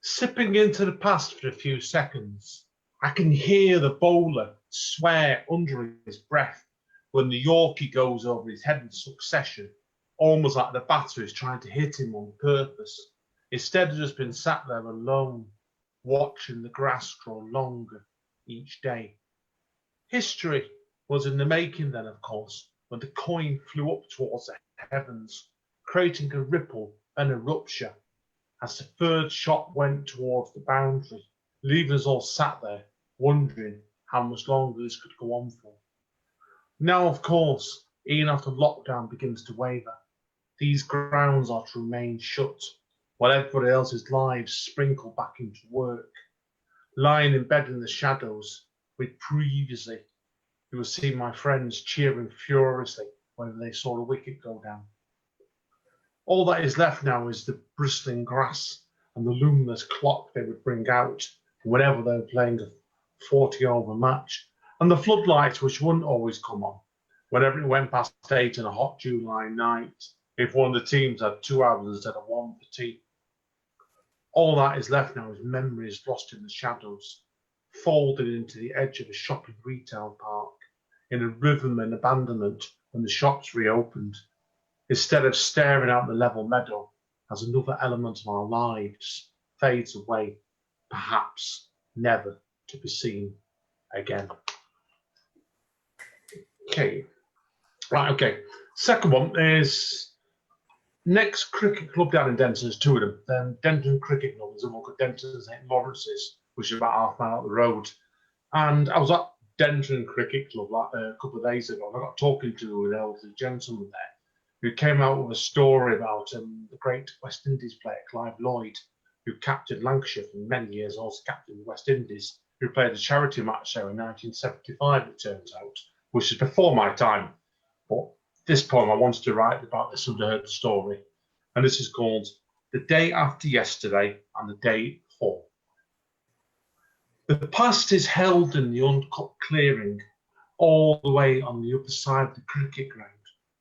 Sipping into the past for a few seconds, I can hear the bowler swear under his breath when the Yorkie goes over his head in succession, almost like the batter is trying to hit him on purpose, instead of just being sat there alone, watching the grass grow longer each day. History was in the making then, of course, when the coin flew up towards the heavens, creating a ripple and a rupture as the third shot went towards the boundary, leaving us all sat there wondering how much longer this could go on for. Now, of course, even after lockdown begins to waver, these grounds are to remain shut, while everybody else's lives sprinkle back into work. Lying in bed in the shadows, with previously you will see my friends cheering furiously whether they saw a wicket go down. All that is left now is the bristling grass and the luminous clock they would bring out whenever they were playing a 40-over match, and the floodlights which wouldn't always come on whenever it went past 8 on a hot July night, if one of the teams had 2 hours instead of 1 for tea. All that is left now is memories lost in the shadows, folded into the edge of a shopping retail park, in a rhythm and abandonment when the shops reopened, instead of staring out the level meadow as another element of our lives fades away, perhaps never to be seen again. Okay. Right, okay. Second one is next cricket club down in Denton. There's 2 of them. Then Denton Cricket Club. There's a one called Denton St Lawrence's, which is about half a mile up the road. And I was at Denton Cricket Club a couple of days ago, and I got talking to an elderly gentleman there who came out with a story about the great West Indies player Clive Lloyd, who captained Lancashire for many years, also captained the West Indies, who played a charity match there in 1975, it turns out, which is before my time. But this poem I wanted to write about this and heard the story. And this is called The Day After Yesterday and the Day Before. The past is held in the uncut clearing all the way on the upper side of the cricket ground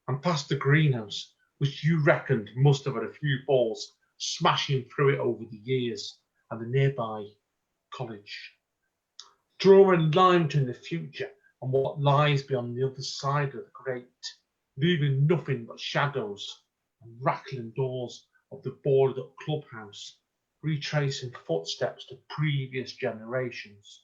and past the greenhouse, which you reckoned must have had a few balls smashing through it over the years, and the nearby college. Drawing line to the future and what lies beyond the other side of the grate, leaving nothing but shadows and rattling doors of the boarded up clubhouse, retracing footsteps to previous generations.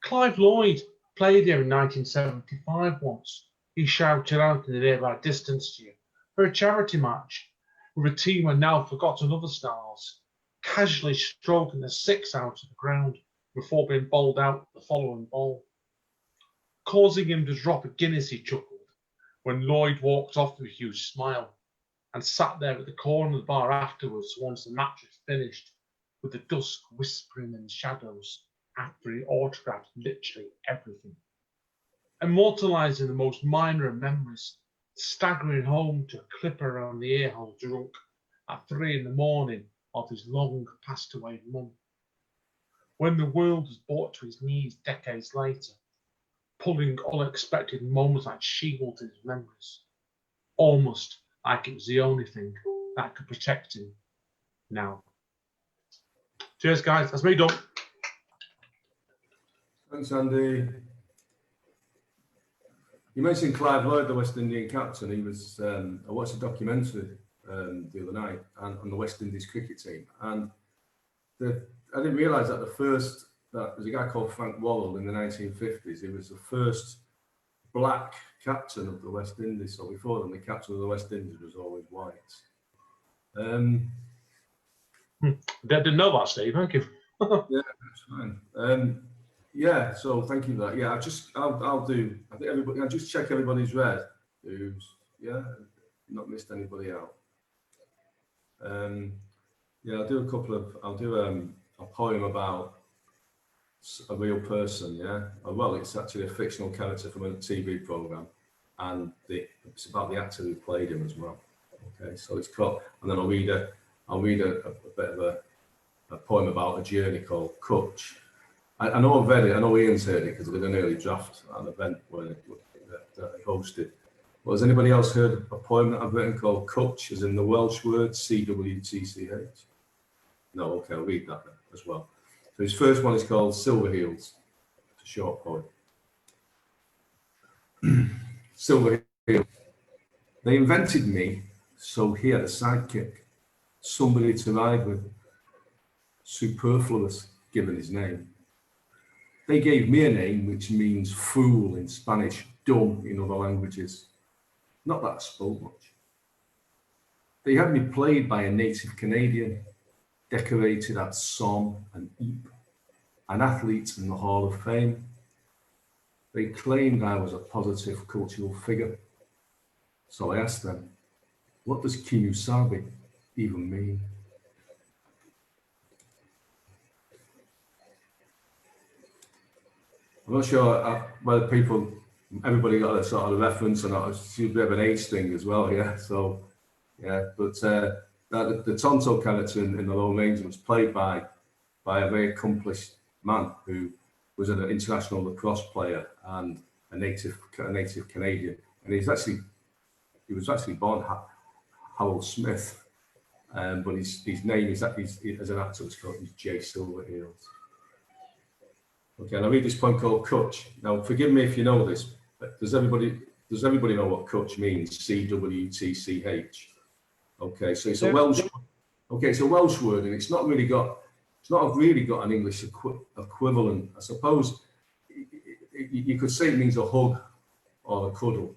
Clive Lloyd played here in 1975 once. He shouted out in the nearby distance to you for a charity match with a team of now forgotten other stars, casually stroking the 6 out of the ground before being bowled out the following ball. Causing him to drop a Guinness, he chuckled when Lloyd walked off with a huge smile and sat there at the corner of the bar afterwards once the match was finished, with the dusk whispering in the shadows after he autographed literally everything. Immortalising the most minor of memories, staggering home to a clip around the earhole drunk at 3 in the morning of his long passed away mum. When the world was brought to his knees decades later, pulling unexpected moments like shields in his memories, almost like it was the only thing that could protect him now. Cheers, guys. That's me done. Thanks, Andy. You mentioned Clive Lloyd, the West Indian captain. He was, I watched a documentary the other night on the West Indies cricket team. And I didn't realise that there's a guy called Frank Worrell in the 1950s. He was the first black captain of the West Indies. So before them, the captain of the West Indies was always white. Didn't know that, Steve. Thank you. Yeah, that's fine. Yeah, so thank you for that. Yeah, I'll just check everybody's read. Not missed anybody out. Yeah, I'll do a poem about a real person. Yeah, well, it's actually a fictional character from a TV program, and it's about the actor who played him as well. Okay, so it's called, and then I'll read a bit of a poem about a journey called Koch. I know I've read it. I know Ian's heard it because I did an early draft at an event that I hosted. But has anybody else heard a poem that I've written called Koch, as in the Welsh word CWTCH? No, okay, I'll read that then as well. So his first one is called Silver Heels. It's a short poem. Silver Heels. They invented me, so he had a sidekick, somebody to ride with. Superfluous, given his name. They gave me a name which means fool in Spanish, dumb in other languages. Not that I spoke much. They had me played by a native Canadian, decorated at Somme and Ypres, an athlete in the Hall of Fame. They claimed I was a positive cultural figure. So I asked them, what does Kinusabe even mean? I'm not sure whether people everybody got a sort of reference, and it's a bit of an age thing as well, yeah. So, yeah, but the Tonto character in the Lone Ranger was played by a very accomplished man who was an international lacrosse player and a native Canadian, and he was actually born Harold Smythe, but his name is as an actor was called Jay Silverheels. Okay, and I read this poem called Koch. Now, forgive me if you know this, but does everybody know what Koch means? C-W-T-C-H. Okay, so it's a Welsh. Okay, it's a Welsh word, and it's not really got an English equivalent. I suppose you could say it means a hug or a cuddle,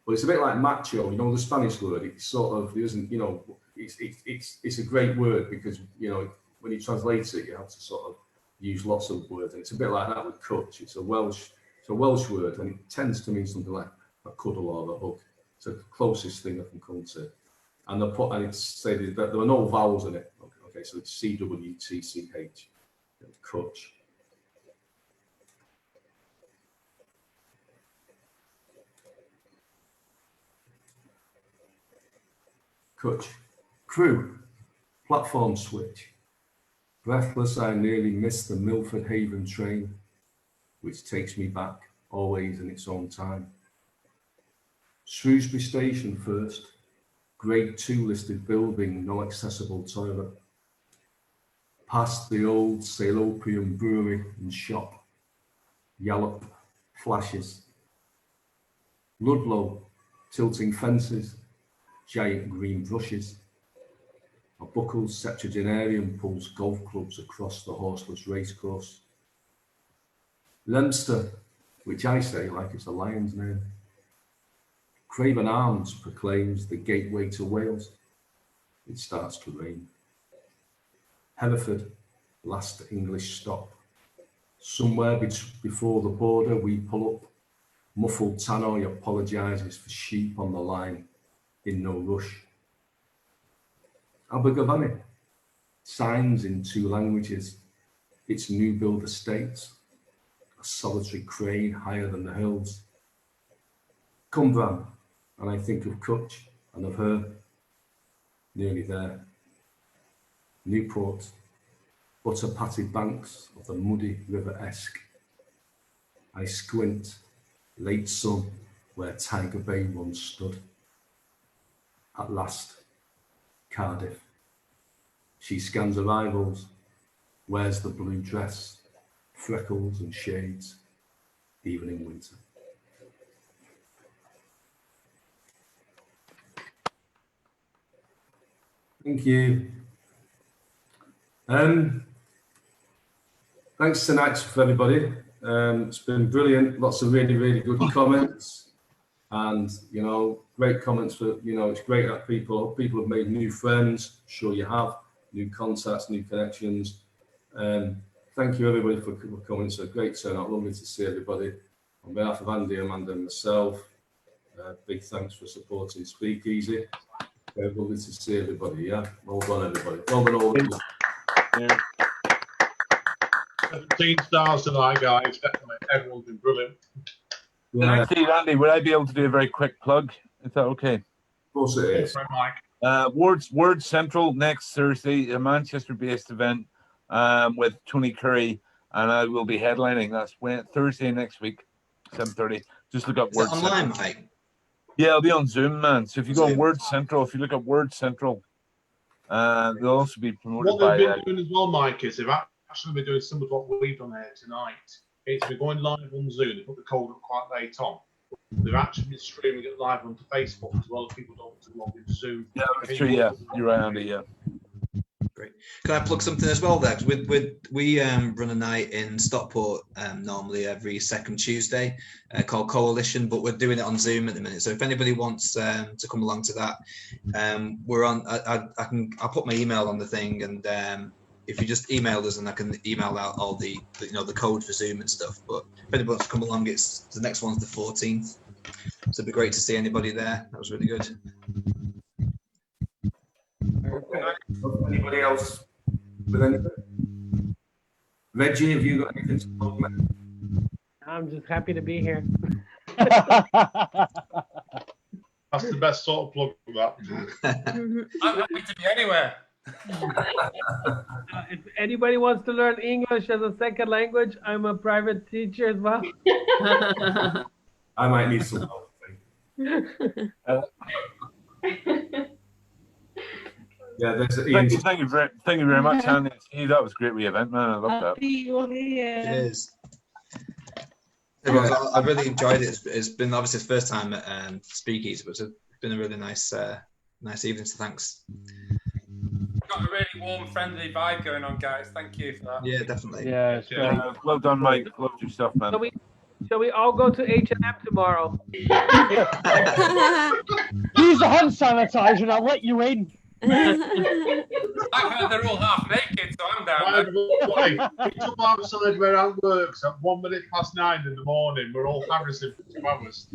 but it's a bit like macho. You know, the Spanish word. It's sort of, it isn't. You know, it's a great word because, you know, when you translate it, you have to sort of use lots of words, and it's a bit like that with Koch. It's a Welsh word, and it tends to mean something like a cuddle or a hug. It's the closest thing I can come to. And it's say that there are no vowels in it. Okay, so it's C-W-T-C-H. Koch. Koch. Crew. Platform switch. Breathless, I nearly missed the Milford Haven train, which takes me back, always in its own time. Shrewsbury Station first, Grade 2 listed building, no accessible toilet. Past the old Salopian brewery and shop, Yallop, flashes. Ludlow, tilting fences, giant green brushes. A buckled septuagenarian pulls golf clubs across the horseless racecourse. Leinster, which I say like it's a lion's name. Craven Arms proclaims the gateway to Wales. It starts to rain. Hereford, last English stop. Somewhere before the border we pull up. Muffled tannoy apologises for sheep on the line in no rush. Abergavenny, signs in 2 languages, its new build estates, a solitary crane higher than the hills. Cumbrae, and I think of Koch and of her, nearly there. Newport, butter-patted banks of the muddy River Esk. I squint, late sun, where Tiger Bay once stood. At last, Cardiff. She scans arrivals, wears the blue dress, freckles and shades, even in winter. Thank you. Thanks tonight for everybody. It's been brilliant. Lots of really, really good comments, and you know, great comments for, you know, it's great that people have made new friends. I'm sure you have new contacts, new connections. Thank you everybody for coming. It's a great turnout. Lovely to see everybody. On behalf of Andy, Amanda, and myself, big thanks for supporting Speakeasy. Lovely to see everybody. Yeah, well done everybody. Well done all. Yeah. 17 stars tonight, guys. Definitely, everyone's been brilliant. Yeah. Actually, Andy, would I be able to do a very quick plug? Is that okay? Of course it is. Word Central next Thursday, a Manchester-based event with Tony Curry, and I will be headlining. That's Thursday next week, 7:30. Just look up Word Central. Online, Mike? Yeah, it'll be on Zoom, man. So if you go on Word Central, if you look up Word Central, they'll also be promoted What by. they've been doing as well, Mike, is they've actually been doing some of what we've done here tonight. It's been going live on Zoom. They put the code up quite late on. They've actually been streaming it live onto Facebook as well. If people don't want to log into Zoom. Yeah, that's true. Yeah, you're right, Andy. Yeah. Great. Can I plug something as well there? We run a night in Stockport normally every second Tuesday called Coalition, but we're doing it on Zoom at the minute. So if anybody wants to come along to that, we're on. I'll put my email on the thing, and if you just email us, and I can email out all the the code for Zoom and stuff. But if anybody wants to come along, it's the next one's the 14th. So it'd be great to see anybody there. That was really good. Anybody else with anything? Reggie, have you got anything to plug? I'm just happy to be here. That's the best sort of plug for that. I'm happy to be anywhere. If anybody wants to learn English as a second language, I'm a private teacher as well. I might need some help. Yeah, there's thank you very much, Andy. That was a great event, man. I love that. It is. I really enjoyed it. It's been obviously the first time at Speakeasy, but it's been a really nice evening. So thanks. Got a really warm, friendly vibe going on, guys. Thank you for that. Yeah, definitely. Yeah, well done, Mike. Loved your stuff, man. Shall we all go to H&M tomorrow? Use the hand sanitizer and I'll let you in. I've heard they're all half naked, so I'm down. It's up outside where I work at 9:01 in the morning. We're all harassing for 2 hours.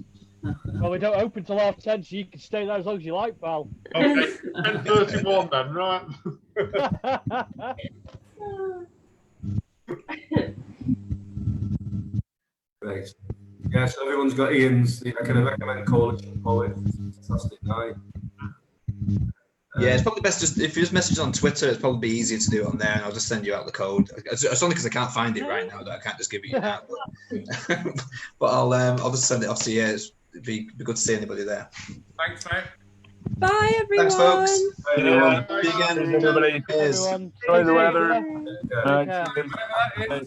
Well, we don't open till 10:30, so you can stay there as long as you like, pal. Okay, 10:31 then, right? Great. Yeah, so everyone's got Ian's. I can recommend Coalish and Poet. Fantastic night. Yeah, it's probably best just if you just message on Twitter. It's probably easier to do it on there, and I'll just send you out the code. It's only because I can't find it right now that I can't just give it you now. But I'll just send it off to you. It'd be good to see anybody there. Thanks, mate. Bye, everyone. Thanks, folks. See you again. Everybody. Cheers. Enjoy the weather. Yeah. Bye.